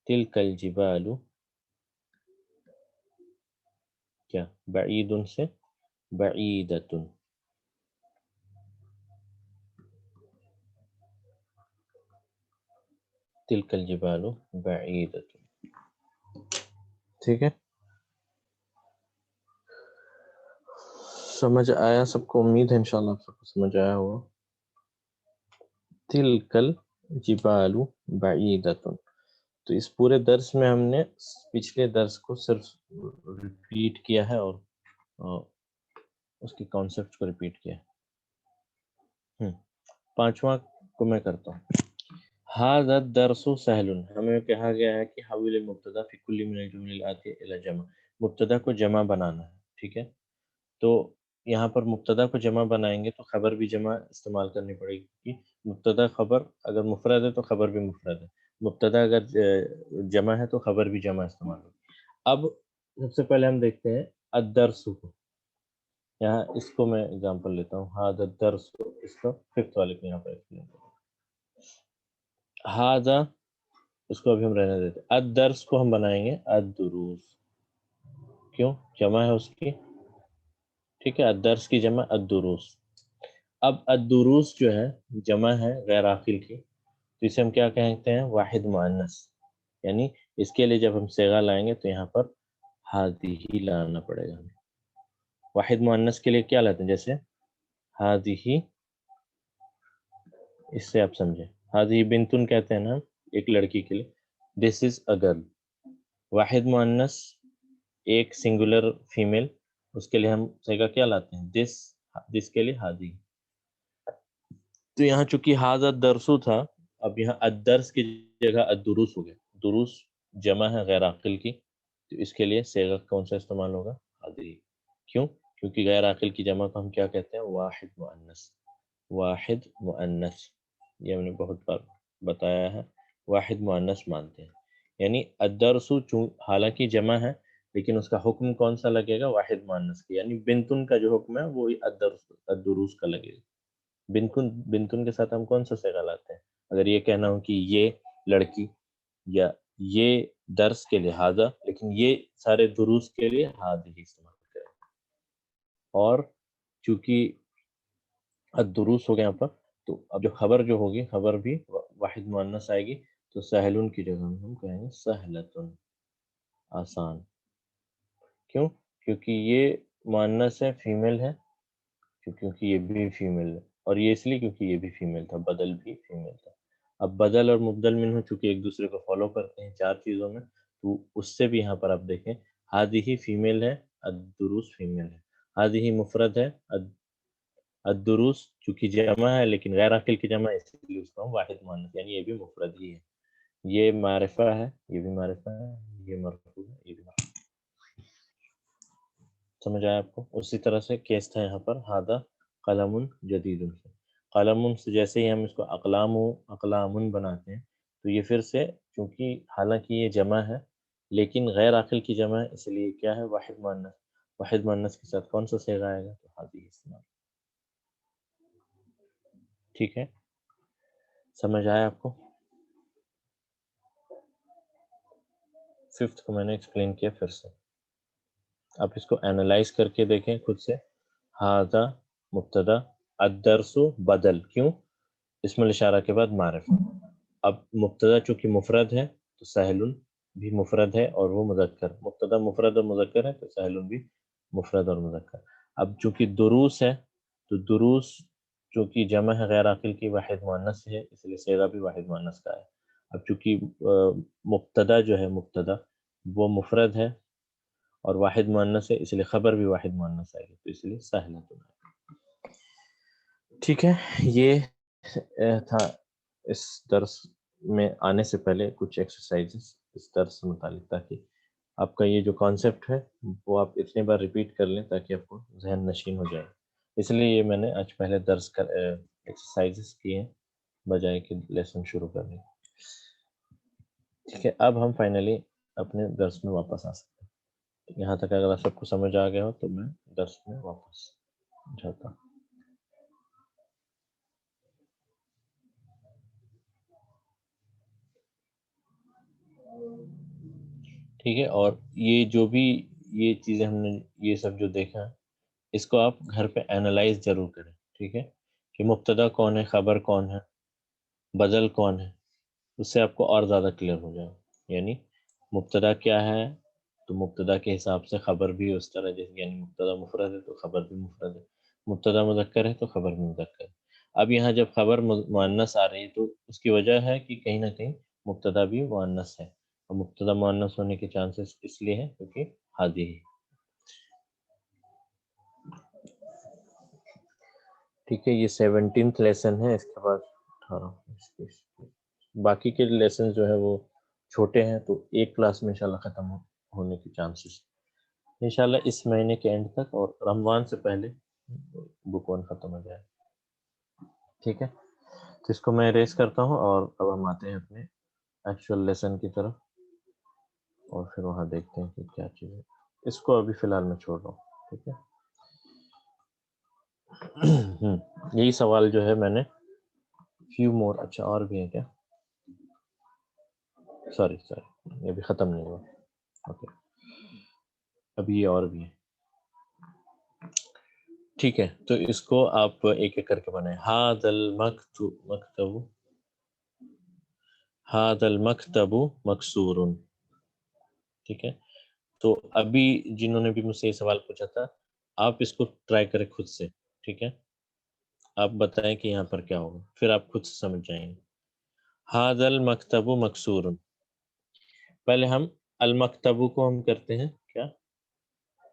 تلک الجبال کیا بعید سے بعیدۃ، تلک الجبال بعیدۃ، ٹھیک ہے. سمجھ آیا سب کو؟ امید ہے انشاءاللہ آپ سب کو سمجھ آیا ہوگا. تلک الجبال بعیدۃ، تو اس پورے درس میں ہم نے پچھلے درس کو صرف ریپیٹ کیا ہے اور اس کے کانسیپٹ کو ریپیٹ کیا ہے. پانچواں کو میں کرتا ہوں. هذا الدرس سهل، ہمیں کہا گیا ہے کہ حول المبتدا فی کل من الجمل الآتیہ الی جمع، مبتدا کو جمع بنانا ہے، ٹھیک ہے. تو یہاں پر مبتدا کو جمع بنائیں گے تو خبر بھی جمع استعمال کرنی پڑے گی، کیونکہ مبتدا خبر اگر مفرد ہے تو خبر بھی مفرد ہے، مبتدا اگر جمع ہے تو خبر بھی جمع استعمال ہوگی. اب سب سے پہلے ہم دیکھتے ہیں الدرس کو. یہاں اس کو میں اگزامپل لیتا ہوں، ہاذا الدرس، اس کو ففتھ والے کو یہاں پر ایکسپلین کرتا ہوں. ہاذا، اس کو ابھی ہم رہنے دیتے ہیں. الدرس کو ہم بنائیں گے الدروس، کیوں؟ جمع ہے اس کی، ٹھیک ہے. الدرس کی جمع الدروس. اب الدروس جو ہے جمع ہے غیر عاقل کی، تو اسے ہم کیا کہتے ہیں؟ واحد مؤنث. یعنی اس کے لیے جب ہم صیغہ لائیں گے تو یہاں پر ہی لانا پڑے گا. واحد مؤنث کے لیے کیا لاتے ہیں؟ جیسے ہی، اس سے آپ سمجھیں، ہی بنتن کہتے ہیں نا ایک لڑکی کے لیے، دس از اے گرل. واحد مؤنث ایک سنگولر فیمیل، اس کے لیے ہم صیغہ کیا لاتے ہیں؟ دس کے لیے ہادی. تو یہاں چونکہ ہاذا درسو تھا، اب یہاں الدرس کی جگہ الدروس ہو گیا. دروس جمع ہے غیر عاقل کی، تو اس کے لیے صیغہ کون سا استعمال ہوگا؟ ہادی. کیوں؟ کیونکہ غیر عاقل کی جمع کو ہم کیا کہتے ہیں؟ واحد مؤنث. واحد مؤنث، یہ ہم نے بہت بار بتایا ہے، واحد مؤنث مانتے ہیں. یعنی الدرس حالانکہ جمع ہے لیکن اس کا حکم کون سا لگے گا؟ واحد مؤنث کی. یعنی بنتن کا جو حکم ہے وہ الدروس کا لگے گا. بنتن کے ساتھ ہم کون سا صیغہ لاتے ہیں؟ اگر یہ کہنا ہو کہ یہ لڑکی یا یہ درس کے لیے ہاذا، لیکن یہ سارے دروس کے لیے ہادی استعمال کریں. اور چونکہ الدروس ہو گیا یہاں پر، تو اب جو خبر جو ہوگی خبر بھی واحد مؤنث آئے گی، تو سہلن کی جگہ ہم کہیں گے سہلتن، آسان. کیوں؟ کیونکہ یہ مؤنث ہے، فیمیل ہے، کیونکہ یہ بھی فیمیل ہے، اور یہ اس لیے کیونکہ یہ بھی فیمیل تھا، بدل بھی فیمیل تھا. اب بدل اور مبدل منہ چونکہ ایک دوسرے کو فالو کرتے ہیں چار چیزوں میں، تو اس سے بھی یہاں پر آپ دیکھیں ہادی فیمیل ہے، الدروس فیمیل ہے. ہادی مفرد ہے، الدروس چونکہ جمع ہے لیکن غیر عاقل کی جمع ہے، اس لیے اس کو ہم واحد مؤنث، یعنی یہ بھی مفرد ہی ہے. یہ معرفہ ہے، یہ بھی معرفہ ہے، یہ مرفوع ہے، یہ بھی مرفوع. سمجھ آیا آپ کو؟ اسی طرح سے کیس تھا یہاں پر ہادہ قلم جدید سے. قلم سے جیسے ہی ہم اس کو اقلام بناتے ہیں، تو یہ پھر سے چونکہ حالانکہ یہ جمع ہے لیکن غیر عاقل کی جمع ہے، اس لیے کیا ہے؟ واحد مؤنث. واحد مؤنث کے ساتھ کون سا صیغہ آئے گا؟ تو ہادی استعمال. ٹھیک ہے، سمجھ آیا آپ کو؟ ففتھ کو میں نے ایکسپلین کیا پھر سے. آپ اس کو اینالائز کر کے دیکھیں خود سے. ہاذا مبتدا، الدرس بدل، کیوں؟ اسم الاشارہ کے بعد معرفہ. اب مبتدا چونکہ مفرد ہے تو سہل بھی مفرد ہے اور وہ مذکر. مبتدا مفرد اور مذکر ہے تو سہل بھی مفرد اور مذکر. اب چونکہ دروس ہے تو دروس چونکہ جمع ہے غیر عاقل کی، واحد مؤنث ہے، اس لیے صیغہ بھی واحد مؤنث کا ہے. اب چونکہ مبتدا جو ہے مبتدا وہ مفرد ہے اور واحد مؤنث ہے، اس لیے خبر بھی واحد مؤنث آئے گی، تو اس لیے سہلۃ۔ ٹھیک ہے، یہ تھا اس درس میں آنے سے پہلے کچھ ایکسرسائزز اس درس سے متعلق، تاکہ آپ کا یہ جو کانسیپٹ ہے وہ آپ اتنے بار ریپیٹ کر لیں تاکہ آپ کو ذہن نشین ہو جائے۔ اس لیے یہ میں نے آج پہلے درس کر ایکسرسائزز کیے ہیں بجائے کہ لیسن شروع کرنے۔ ٹھیک ہے، اب ہم فائنلی اپنے درس میں واپس آ سکتے ہیں۔ یہاں تک اگر سب کو سمجھ آ گیا ہو تو میں درس میں واپس جاتا ہوں۔ ٹھیک ہے، اور یہ جو بھی یہ چیزیں ہم نے یہ سب جو دیکھا اس کو آپ گھر پہ اینالائز ضرور کریں۔ ٹھیک ہے، کہ مبتدا کون ہے، خبر کون ہے، بدل کون ہے، اس سے آپ کو اور زیادہ کلیئر ہو جائے۔ یعنی مبتدا کیا ہے تو مبتدا کے حساب سے خبر بھی اس طرح، جیسے یعنی مبتدا مفرد ہے تو خبر بھی مفرد ہے، مبتدا مذکر ہے تو خبر بھی مذکر ہے۔ اب یہاں جب خبر مؤنث آ رہی ہے تو اس کی وجہ ہے کہ کہیں نہ کہیں مبتدا بھی مؤنث ہے، اور مبتدا مؤنث ہونے کے چانسز اس لیے ہیں کیونکہ ہادی ہے۔ ٹھیک ہے، یہ 17th لیسن ہے، اس کے بعد 18 باقی کے لیسن جو ہے وہ چھوٹے ہیں تو ایک کلاس میں انشاءاللہ ختم ہونے کے چانسز انشاءاللہ اس مہینے کے اینڈ تک، اور رمضان سے پہلے بک ون ختم ہو جائے۔ ٹھیک ہے، تو اس کو میں ریز کرتا ہوں اور اب ہم آتے ہیں اپنے ایکچوئل لیسن کی طرف، اور پھر وہاں دیکھتے ہیں کہ کیا چیز ہے۔ اس کو ابھی فی الحال میں چھوڑ رہا ہوں۔ ٹھیک ہے، یہی سوال جو ہے میں نے فیو مور، اچھا اور بھی ہیں کیا؟ سوری یہ بھی ختم نہیں ہوا۔ اوکے، ابھی یہ اور بھی ہے۔ ٹھیک ہے، تو اس کو آپ ایک ایک کر کے بنائیں۔ ھذا المکتب مکسور۔ ٹھیک ہے، تو ابھی جنہوں نے بھی مجھ سے یہ سوال پوچھا تھا، آپ اس کو ٹرائی کریں خود سے۔ ٹھیک ہے، آپ بتائیں کہ یہاں پر کیا ہوگا، پھر آپ خود سے سمجھ جائیں گے۔ ھذا المکتب مکسور، پہلے ہم المکتب کو ہم کرتے ہیں کیا،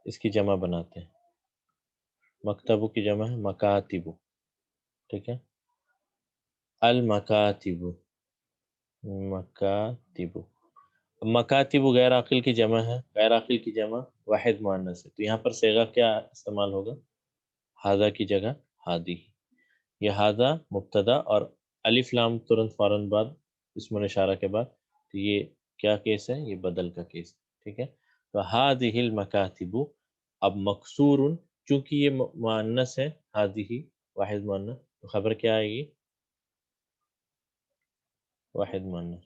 اس کی جمع بناتے ہیں۔ مکتبوں کی جمع ہے مکاتب۔ ٹھیک ہے، المکاتب، مکاتب، مکاتب غیر عاقل کی جمع ہے، غیر عاقل کی جمع واحد مؤنث ہے، تو یہاں پر صیغہ کیا استعمال ہوگا، ھذا کی جگہ ہادی۔ یہ ھذا مبتدا اور الف لام ترنت فوراً بعد اسم الاشارہ کے بعد، تو یہ کیا کیس ہے، یہ بدل کا کیس۔ ٹھیک ہے، تو ھذہ المکاتب، اب مکسور چونکہ یہ مؤنث ہے، ھذہ واحد مؤنث، تو خبر کیا آئے گی، واحد مؤنث،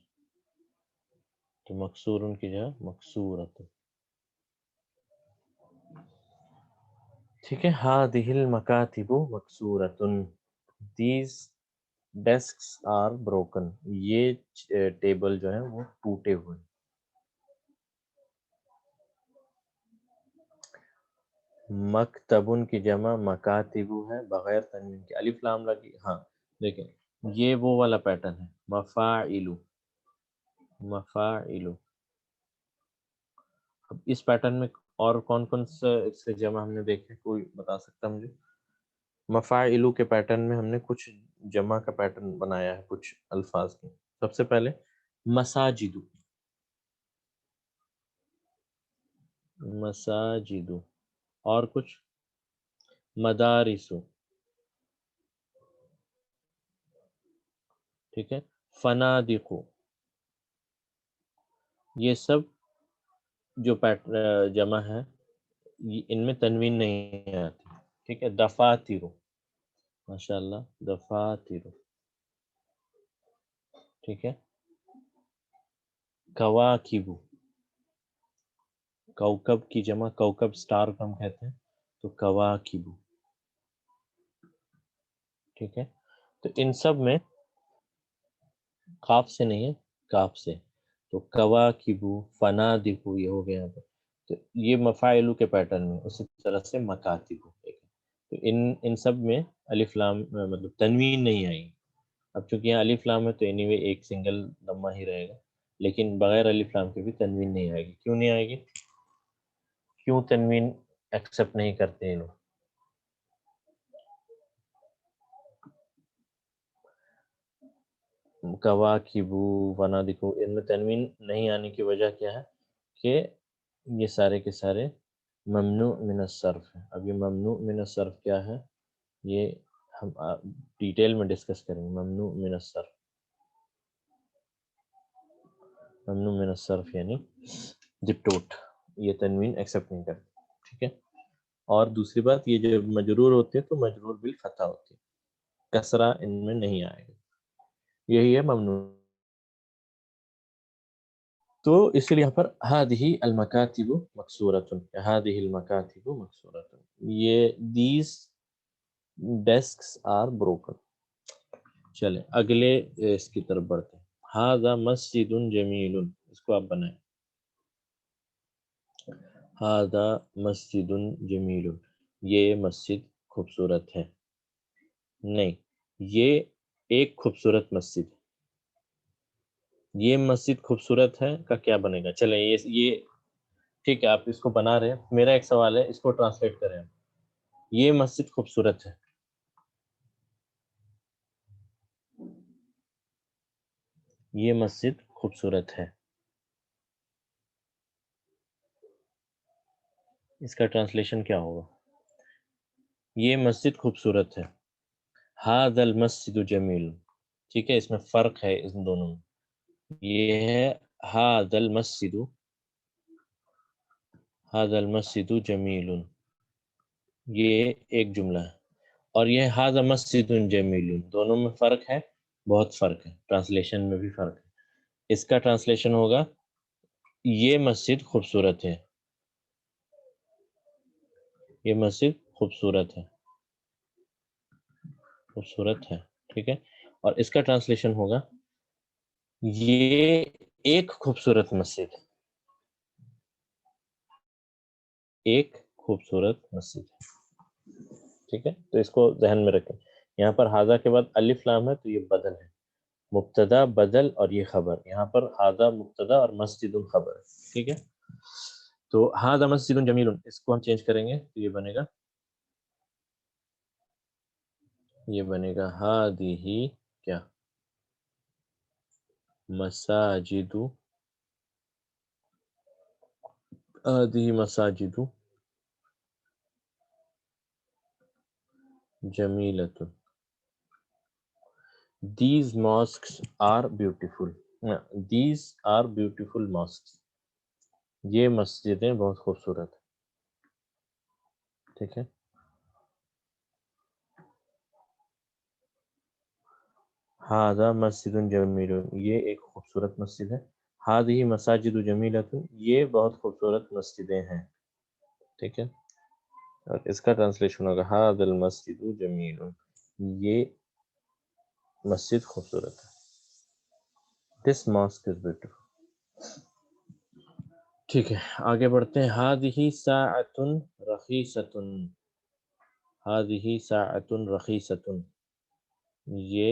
تو مکسور کی جگہ مکسورۃ۔ ٹھیک ہے، ھذہ المکاتب مکسورۃ، دیز ڈیسکس آر بروکن، یہ ٹیبل جو ہے وہ ٹوٹے ہوئے۔ مکتبن کی جمع مکاتب ہے بغیر تنوین کے، الف لام لگی، ہاں دیکھیں یہ وہ والا پیٹرن ہے، مفاعل، مفاعل۔ اب اس پیٹرن میں اور کون کون سے جمع ہم نے دیکھے، کوئی بتا سکتا مجھے؟ مفاعل کے پیٹرن میں ہم نے کچھ جمع کا پیٹرن بنایا ہے کچھ الفاظ کے۔ سب سے پہلے مساجد، مساجد، اور کچھ مدارس، ٹھیک ہے، فنادق، یہ سب جو جمع ہے ان میں تنوین نہیں آتی۔ ٹھیک ہے، دفاتر، ماشاء اللہ دفاتر، ٹھیک ہے، کواکب، کوکب کی جمع، کوکب سٹار کو ہم کہتے ہیں، تو کواکب، ٹھیک ہے، تو ان سب میں قاف سے نہیں ہے، کاف سے، تو کواکب، فنادق، یہ ہو گیا یہاں پر، تو یہ مفاعل کے پیٹرن میں، اسی طرح سے مکاتب، تو ان سب میں الف لام مطلب تنوین نہیں آئی، اب چونکہ یہاں الف لام ہے تو اینی وے ایک سنگل ضمہ ہی رہے گا، لیکن بغیر الف لام کے بھی تنوین نہیں آئے گی. کیوں نہیں آئے گی؟ کیوں تنوین ایکسیپٹ نہیں کرتے ہیں لوگ؟ کواکبو ونادکو، ان میں تنوین نہیں آنے کی وجہ کیا ہے کہ یہ سارے کے سارے ممنوع من الصرف ہیں. اب یہ ممنوع من الصرف کیا ہے یہ ہم ڈیٹیل میں ڈسکس کریں گے. ممنوع من الصرف، ممنوع من الصرف یعنی جپٹوٹ، یہ تنوین ایکسیپٹ نہیں کرتے. ٹھیک ہے. اور دوسری بات یہ جو مجرور ہوتے ہیں تو مجرور بالفتح ہوتی ہے، کسرہ ان میں نہیں آئے گا. یہی ہے ممنوع. تو اس لیے یہاں پر هذه المکاتب مکسورۃ، هذه المکاتب مکسورۃ، یہ these desks are broken. چلیں اگلے اس کی طرف بڑھتے ہیں. هذا مسجد جمیل، اس کو آپ بنائیں. هذا مسجد جمیل، یہ مسجد خوبصورت ہے. نہیں، یہ ایک خوبصورت مسجد. یہ مسجد خوبصورت ہے کا کیا بنے گا؟ چلیں یہ ٹھیک ہے، آپ اس کو بنا رہے ہیں. میرا ایک سوال ہے، اس کو ٹرانسلیٹ کریں. یہ مسجد خوبصورت ہے، یہ مسجد خوبصورت ہے، اس کا ٹرانسلیشن کیا ہوگا؟ یہ مسجد خوبصورت ہے. هذا المسجد جمیل. ٹھیک ہے، اس میں فرق ہے ان دونوں میں. یہ ہے هذا المسجد، هذا المسجد جمیل، یہ ایک جملہ ہے. اور یہ هذا مسجد جمیل، دونوں میں فرق ہے، بہت فرق ہے، ٹرانسلیشن میں بھی فرق ہے. اس کا ٹرانسلیشن ہوگا یہ مسجد خوبصورت ہے، یہ مسجد خوبصورت ہے، خوبصورت ہے. ٹھیک ہے. اور اس کا ٹرانسلیشن ہوگا یہ ایک خوبصورت مسجد، ایک خوبصورت مسجد. ٹھیک ہے. تو اس کو ذہن میں رکھیں. یہاں پر ہاذا کے بعد الف لام ہے تو یہ بدل ہے، مبتدا بدل اور یہ خبر. یہاں پر ہاذا مبتدا اور مسجد خبر ہے. ٹھیک ہے. تو ہاذا مسجد جمیل، اس کو ہم چینج کریں گے تو یہ بنے گا، یہ بنے گا ہذہ کیا مساجد، هذه مساجد جمیلۃ. These mosques are beautiful. These are beautiful mosques. یہ مسجدیں بہت خوبصورت ہیں. ٹھیک ہے. هذا مسجد جمیل، یہ ایک خوبصورت مسجد ہے. هذه مساجد جمیلۃ، یہ بہت خوبصورت مسجدیں ہیں. ٹھیک ہے. اور اس کا ٹرانسلیشن ہوگا هذا المسجد جمیل، یہ مسجد خوبصورت ہے. This mosque is beautiful. ٹھیک ہے. آگے بڑھتے ہیں. هذه ساعة رخیصة، هذه ساعة رخیصة، یہ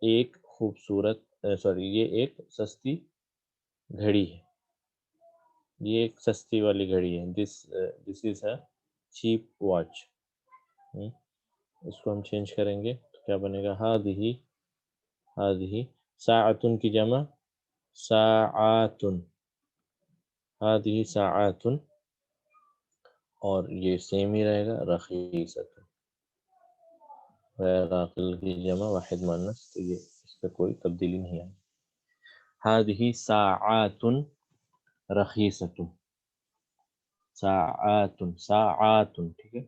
ایک خوبصورت یہ ایک سستی گھڑی ہے، یہ ایک سستی والی گھڑی ہے. دس از اے چیپ واچ. اس کو ہم چینج کریں گے تو کیا بنے گا؟ هذه ساعة کی جمع ساعات، هذه ساعات، اور یہ سیم ہی رہے گا رخیصۃ، غیر عاقل کی جمع واحد مؤنث، تو یہ اس پہ کوئی تبدیلی نہیں آئی. هذه ساعات رخیصۃ، ساعات ساعات. ٹھیک ہے.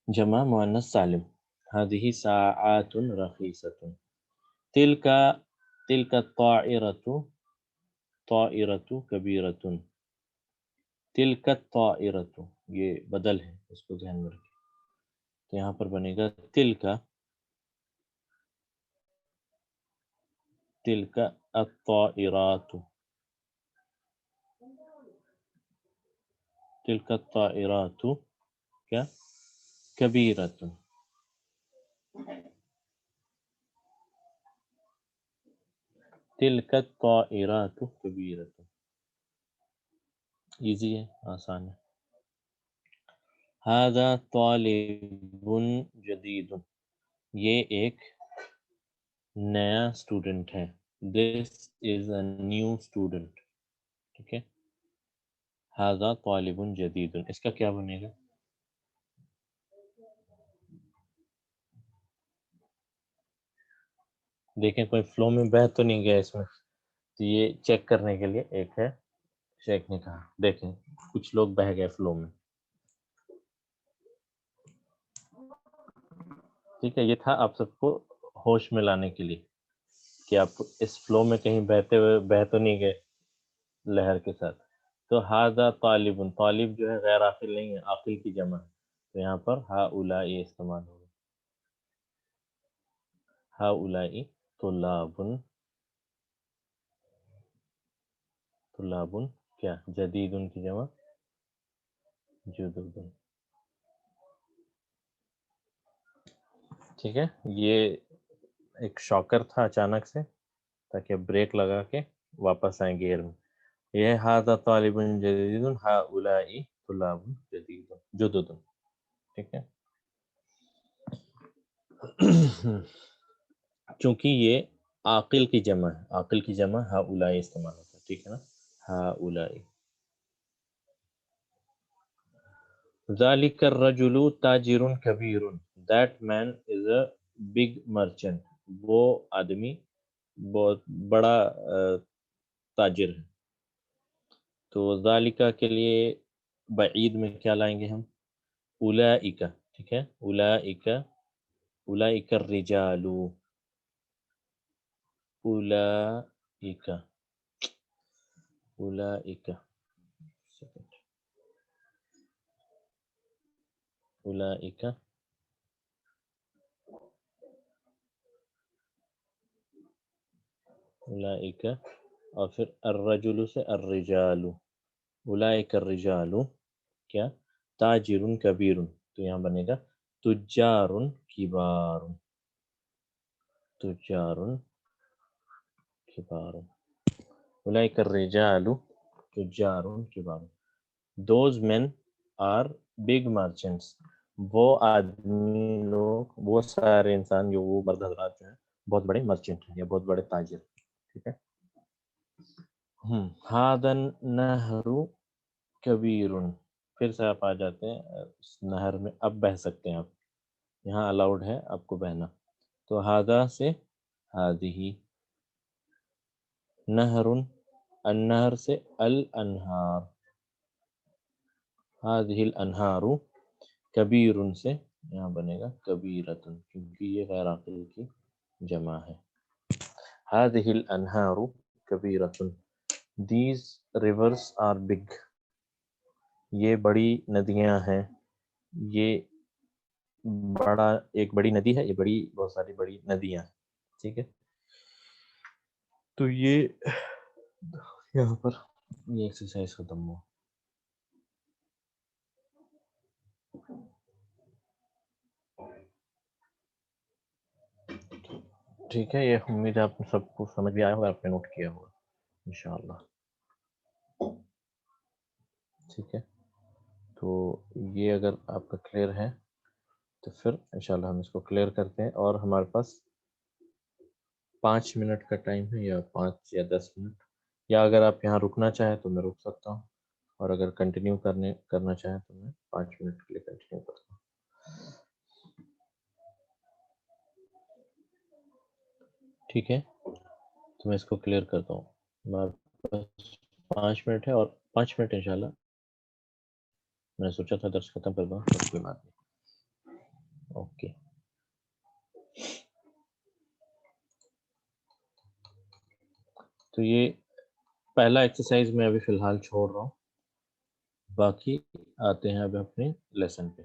جمع مؤنث سالم. هذه ساعات رخیصۃ. تلك الطائرة طائرة كبيرة. تلك الطائرة یہ بدل ہے، اس کو ذہن میں رکھیں. تو یہاں پر بنے گا تلك الطائرات، تلك الطائرات کیا كبيرة. تلک الطائرات کبیرۃ، ایزی ہے، آسان ہے. ھذا طالب جدید، یہ ایک نیا اسٹوڈنٹ ہے. دس از اے نیو اسٹوڈنٹ. ٹھیک ہے. ھذا طالب جدید، اس کا کیا بنے گا؟ دیکھیں کوئی فلو میں بہہ تو نہیں گیا اس میں، تو یہ چیک کرنے کے لیے ایک ہے شیخ نے کہا. دیکھیں کچھ لوگ بہہ گئے فلو میں. ٹھیک ہے، یہ تھا آپ سب کو ہوش میں لانے کے لیے کہ آپ اس فلو میں کہیں بہتے ہوئے بہہ تو نہیں گئے لہر کے ساتھ. تو ھذا طالب، طالب جو ہے غیر عاقل نہیں ہے، عاقل کی جمع ہے، تو یہاں پر ہؤلاء استعمال ہوگا. ہؤلاء طلاب، طلاب کیا جدید کی جمع جدد. ٹھیک ہے، یہ ایک شاکر تھا اچانک سے تاکہ بریک لگا کے واپس آئیں گیئر میں. یہ ھذا طالب جدید ہؤلاء طلاب جدد. ٹھیک ہے. چونکہ یہ عاقل کی جمع ہے، عاقل کی جمع ہؤلاء استعمال ہوتا ہے. ٹھیک ہے نا، ہؤلاء. ذَلِكَ الرَّجُلُ تَاجِرٌ كَبِيرٌ، that man is a big merchant، وہ آدمی بہت بڑا تاجر ہے. تو ذالکہ کے لیے بعید میں کیا لائیں گے ہم؟ اولئک. ٹھیک ہے، اولئک، اولئک الرجال، اولئک، اولئک، اولئک، اولئک، اور پھر الرجل سے الرجال، اولئک الرجال کیا تاجر کبیر، تو یہاں بنے گا تجار کبار، تجار کبار. اولئک الرجال تجار کبار، those men are big merchants, وہ آدمی لوگ، وہ سارے انسان جو وہ مرد حضرات جو ہیں بہت بڑے مرچنٹ ہیں یا بہت بڑے تاجر. ٹھیک ہے. ھذا النہر کبیر، پھر سے آپ آ جاتے ہیں اس نہر میں، اب بہہ سکتے ہیں آپ، یہاں الاؤڈ ہے آپ کو بہنا. تو ھذا سے ھذہ، نہر، النہر سے الانہار، ھذہ الانہار، کبیر سے یہاں بنے گا کبیرۃ، کیونکہ یہ غیر عاقل کی جمع ہے. ھذہ الانہار کبیرۃ، دیز ریورس آر بگ، یہ بڑی ندیاں ہیں، یہ بڑا ایک بڑی ندی ہے، یہ بڑی بہت ساری بڑی ندیاں ہیں. ٹھیک ہے. تو یہ یہاں پر یہ ایکسرسائز ختم ہوا. ٹھیک ہے، یہ امید ہے آپ سب کو سمجھ بھی آیا ہوگا، آپ نے نوٹ کیا ہوگا انشاءاللہ. ٹھیک ہے، تو یہ اگر آپ کا کلیئر ہے تو پھر انشاءاللہ ہم اس کو کلیئر کرتے ہیں. اور ہمارے پاس 5 منٹ کا ٹائم ہے، یا 5 یا 10 منٹ، یا اگر آپ یہاں رکنا چاہیں تو میں رک سکتا ہوں، اور اگر کنٹینیو کرنا چاہیں تو میں 5 منٹ کے لیے کنٹینیو کرتا ہوں. ٹھیک ہے، تو میں اس کو کلیئر کرتا ہوں. ہمارے پاس 5 منٹ ہے، اور 5 منٹ انشاءاللہ میں نے سوچا تھا درس ختم کر دوں، کوئی بات نہیں. اوکے. تو یہ پہلا ایکسرسائز میں ابھی فی الحال چھوڑ رہا ہوں، باقی آتے ہیں اب اپنے لیسن پہ.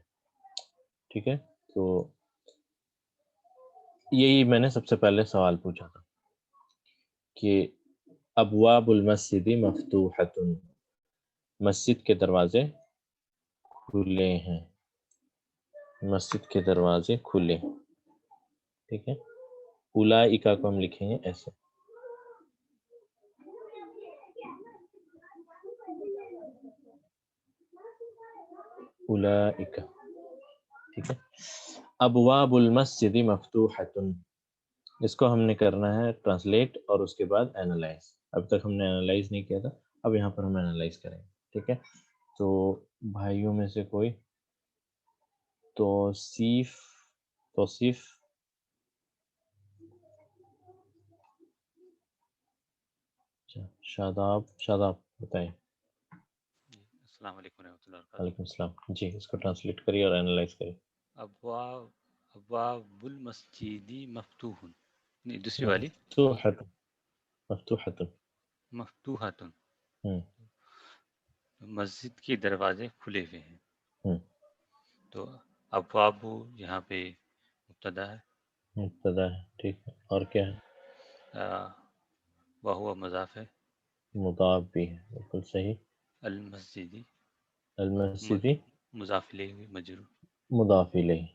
ٹھیک ہے، تو یہی میں نے سب سے پہلے سوال پوچھا تھا کہ ابواب المسجد مفتوحۃ، مسجد کے دروازے کھلے ہیں، مسجد کے دروازے کھلے. ٹھیک ہے، اولئک کو ہم لکھیں گے ایسے. اولئک، ٹھیک ہے. ابواب المسجد مفتوحۃ، اس کو ہم نے کرنا ہے ٹرانسلیٹ اور اس کے بعد اینالائز. اب تک ہم نے اینالائز نہیں کیا تھا، اب یہاں پر ہم اینالائز کریں گے. ٹھیک ہے، تو بھائیوں میں سے کوئی توصیف اچھا، شاداب بتائیں. السلام علیکم ورحمۃ اللہ وبرکاتہ. وعلیکم السلام. جی اس کو ٹرانسلیٹ کریے اور اینالائز کریے. ابواب المسجد مفتوح، نہیں دوسری والی مفتوحۃ. مفتوحۃ، ہوں مسجد کے دروازے کھلے ہوئے ہیں. ہوں تو ابواب یہاں پہ مبتدا ہے، مبتدا ہے. ٹھیک ہے، اور کیا ہے؟ وہو مضاف ہے، مضاف بھی ہے. بالکل صحیح. المسجد المسجد مضاف الیہ مجرور. مضاف الیہ.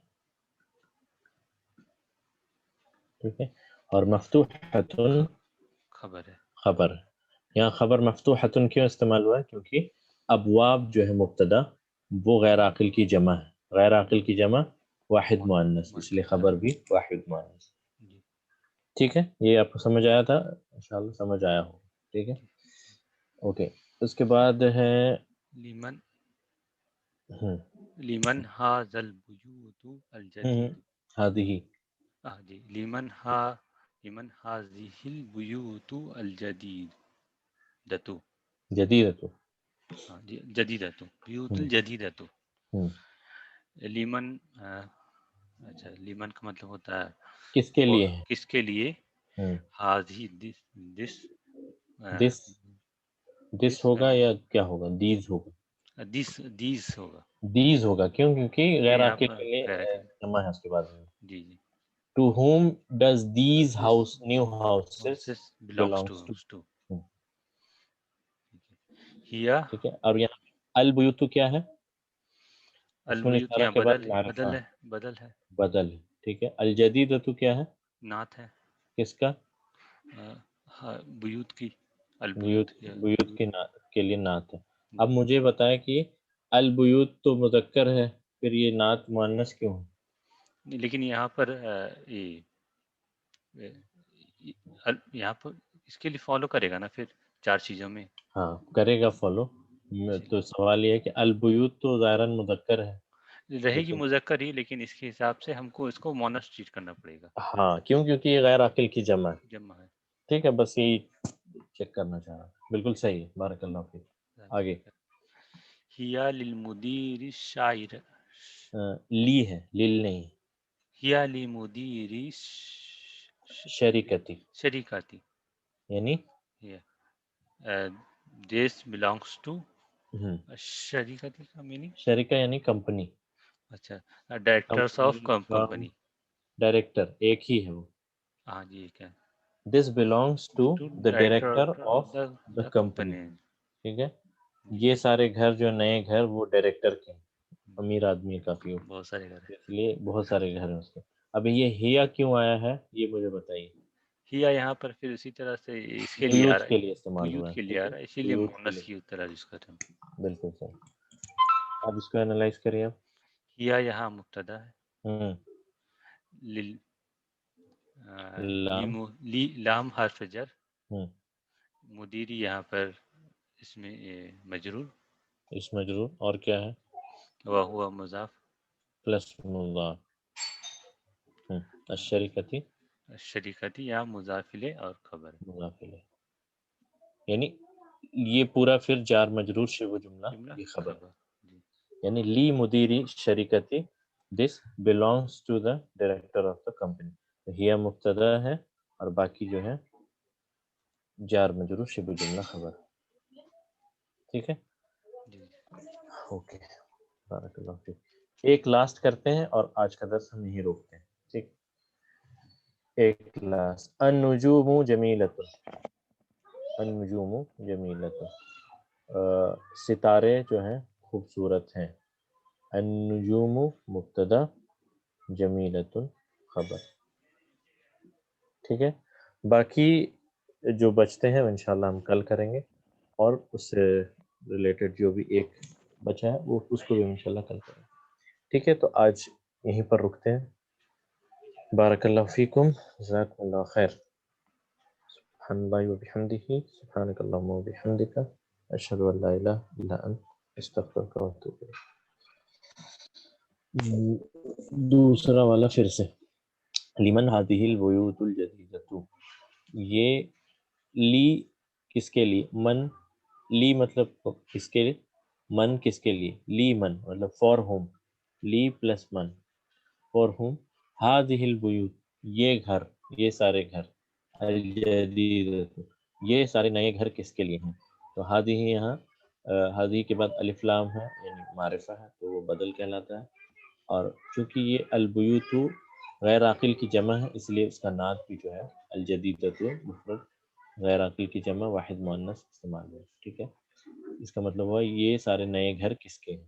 ٹھیک ہے، اور مفتوحۃ خبر ہے. خبر. یہاں خبر مفتوحۃ کیوں استعمال ہوا ہے؟ کیونکہ ابواب جو ہے مبتدا وہ غیر عاقل کی جمع ہے. غیر عاقل کی جمع واحد مؤنث، اس لیے خبر بھی واحد مؤنث. جی ٹھیک ہے، یہ آپ کو سمجھ آیا تھا؟ انشاءاللہ سمجھ آیا ہو. ٹھیک ہے، اوکے. اس کے بعد ہے لیمن ھذا البیوت الجدید. ہادی. جی لیمن ھذہ البیوت الجدید دتو. جدیدۃ. ہاں جی جدیدۃ، بیوت الجدیدۃ. لیمن اچھا، لیمن کا مطلب ہوتا ہے کس کے لیے ہے؟ کس کے لیے. ہوں ہاذی دس دس ہوگا یا کیا ہوگا؟ دیز ہوگا. دیز ہوگا. دیز ہوگا کیوں؟ کیونکہ غیر یہاں عاقل پر کے لیے جمع ہے اس کے بعد میں. جی جی. To whom does these new houses belongs belongs to؟ to. ہیا ٹھیک ہے، اور یہاں البیوتو کیا ہے؟ اسم البیوت الاشارہ یہاں کے بعد بدل معرفہ ہے بدل ہے. بدل ہے. ٹھیک ہے، الجدیدۃ کیا ہے؟ نعت ہے. کس کا؟ بیوت کی. بیوت. البیوت بیوت کی کے لیے نعت ہے. اب مجھے بتائیں کہ البیوت تو مذکر ہے، پھر یہ نعت مؤنث کیوں ہے؟ لیکن یہاں پر یہاں پر اس کے لیے فالو کرے گا نا پھر چار چیزوں میں. ہاں کرے گا فالو. تو سوال یہ ہے کہ البیوت تو ظاہراً مذکر ہے، رہے گی لیکن مذکر ہی، لیکن اس کے حساب سے ہم کو اس کو مونس ٹریٹ کرنا پڑے گا. ہاں کیوں؟ کیونکہ یہ غیر عاقل کی جمع ہے. جمع ہے. ٹھیک ہے، بس یہی چیک کرنا چاہ رہا. بالکل صحیح ہے، بارک اللہ فیک. آگے ہیا للمدیر الشاعر. لی ہے، لیل نہیں. ہیا لمدیر شریکتی یعنی دیس بلانگس ٹو. شریکتی کا میننگ شریکہ یعنی کمپنی. اچھا، ڈائریکٹرس آف کمپنی. ڈائریکٹر ایک ہی ہے وہ. ہاں جی ایک ہے. This belongs to the director of the company. Company. ٹھیک ہے، یہ سارے گھر جو نئے گھر وہ ڈائریکٹر کے ہیں. امیر آدمی کافی ہو، بہت سارے گھر ہیں. اس لیے بہت سارے گھر ہیں اس کے. اب یہ ہیا کیوں آیا ہے یہ مجھے بتائیے. ہیا یہاں پر پھر اسی طرح سے اس کے لیے آ بیوت رہا کے ہے، لیے استعمال ہوا بیوت ہے. کے لیے ٹھیک آ ہے، رہا ہے، اسی لیے بیوت کے مونس لیے. کی طرح یوز کر رہے ہیں. بالکل صحیح. اب اس کو اینالائز کریے آپ. ہیا یہاں مبتدا ہے. لام حرف جر. مدیری یہاں پر اس میں مجرور. اس مجرور اور کیا ہے؟ وہو مضاف پلس مضاف. الشریکتی شریکتی یا مضاف الیہ اور خبر. مضاف الیہ یعنی یہ پورا پھر جار مجرور شبہ جملہ یہ خبر. جی. یعنی لی مدیری شریکتی دس belongs to the director of the company. ہیا مبتدا ہے اور باقی جو ہے جار مجرور شبہ جملہ خبر. ٹھیک ہے، جی اوکے. بارک اللہ فیک. ایک لاسٹ کرتے ہیں اور آج کا درس ہم یہیں روکتے ہیں. ٹھیک، ایک لاسٹ. النجوم جمیلۃ. النجوم جمیلۃ، ستارے جو ہیں خوبصورت ہیں. النجوم مبتدا، جمیلۃ خبر. ٹھیک ہے، باقی جو بچتے ہیں انشاءاللہ ہم کل کریں گے، اور اس سے ریلیٹڈ جو بھی ایک بچا ہے وہ اس کو بھی انشاءاللہ کل کریں. ٹھیک ہے تو آج یہیں پر رکتے ہیں. بارک اللہ فیکم، جزاکم اللہ خیر. سبحان اللہ و بحمدہ، سبحانک اللہم و بحمدک، اشہد ان لا الہ الا انت، استغفرک و اتوب الیک. دوسرا والا پھر سے، لمن ہاتھی البیوت الجدیدۃ، یہ لی کس کے لیے؟ من، لی مطلب کس کے لیے؟ من کس کے لیے؟ لی من مطلب فار ہوم، لی پلس من، فار ہوم. ہاتھی البیوت، یہ گھر، یہ سارے گھر، الجدیدۃ، یہ سارے نئے گھر کس کے لیے ہیں؟ تو ہادی ہی یہاں ہادی کے بعد الف لام ہے یعنی معرفہ ہے تو وہ بدل کہلاتا ہے. اور چونکہ یہ البیوت غیر عاقل کی جمع ہے اس لیے اس کا نعت بھی جو ہے الجدیدۃ مفرد، غیر عاقل کی جمع واحد مؤنث استعمال ہے. ٹھیک ہے، اس کا مطلب ہوا یہ سارے نئے گھر کس کے ہیں؟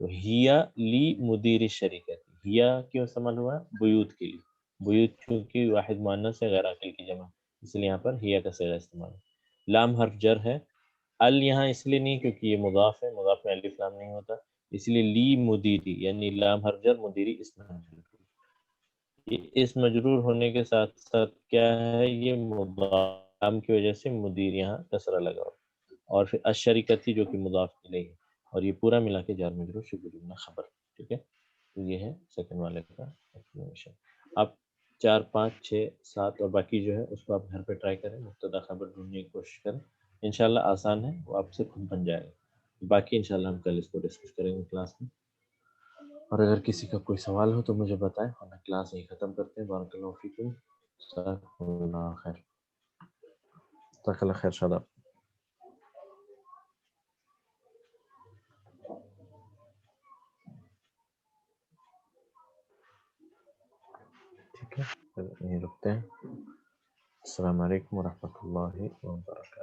تو ہیا لی مدیر الشریکۃ، ہیا کیوں استعمال ہوا؟ بیوت کے لیے. بیوت چونکہ واحد مؤنث ہے غیر عاقل کی جمع، اس لیے یہاں پر ہیا کا صیغہ استعمال ہے. لام حرف جر ہے، ال یہاں اس لیے نہیں کیونکہ یہ مضاف ہے، مضاف میں الف لام نہیں ہوتا، اس لیے لی مدیری یعنی لام حرف جر، مدیری اسم مجرور. یہ اس مجرور ہونے کے ساتھ ساتھ کیا ہے؟ یہ مضاف لام کی وجہ سے مدیر یہاں کسرہ لگا ہوا، اور پھر الشریکتی جو کہ مضاف الیہ ہے، اور یہ پورا ملا کے جار مجرور شبہ جملہ خبر. ٹھیک ہے، تو یہ ہے سیکنڈ والے کا ایکسپلینیشن. آپ 4 5 6 7 اور باقی جو ہے اس کو آپ گھر پہ ٹرائی کریں، مبتدا خبر ڈھونڈنے کی کوشش کریں، انشاءاللہ آسان ہے، وہ آپ سے خود بن جائے گا. باقی انشاءاللہ ہم کل اس کو ڈسکس کریں گے کلاس میں. اور اگر کسی کا کوئی سوال ہو تو مجھے بتائیں، ورنہ کلاس یہیں ختم کرتے ہیں. بارک اللہ فیکم، جزاکم اللہ خیر. جزاک اللہ خیر شاداب. ٹھیک ہے، پھر یہیں رکتے ہیں. السلام علیکم ورحمۃ اللہ وبرکاتہ.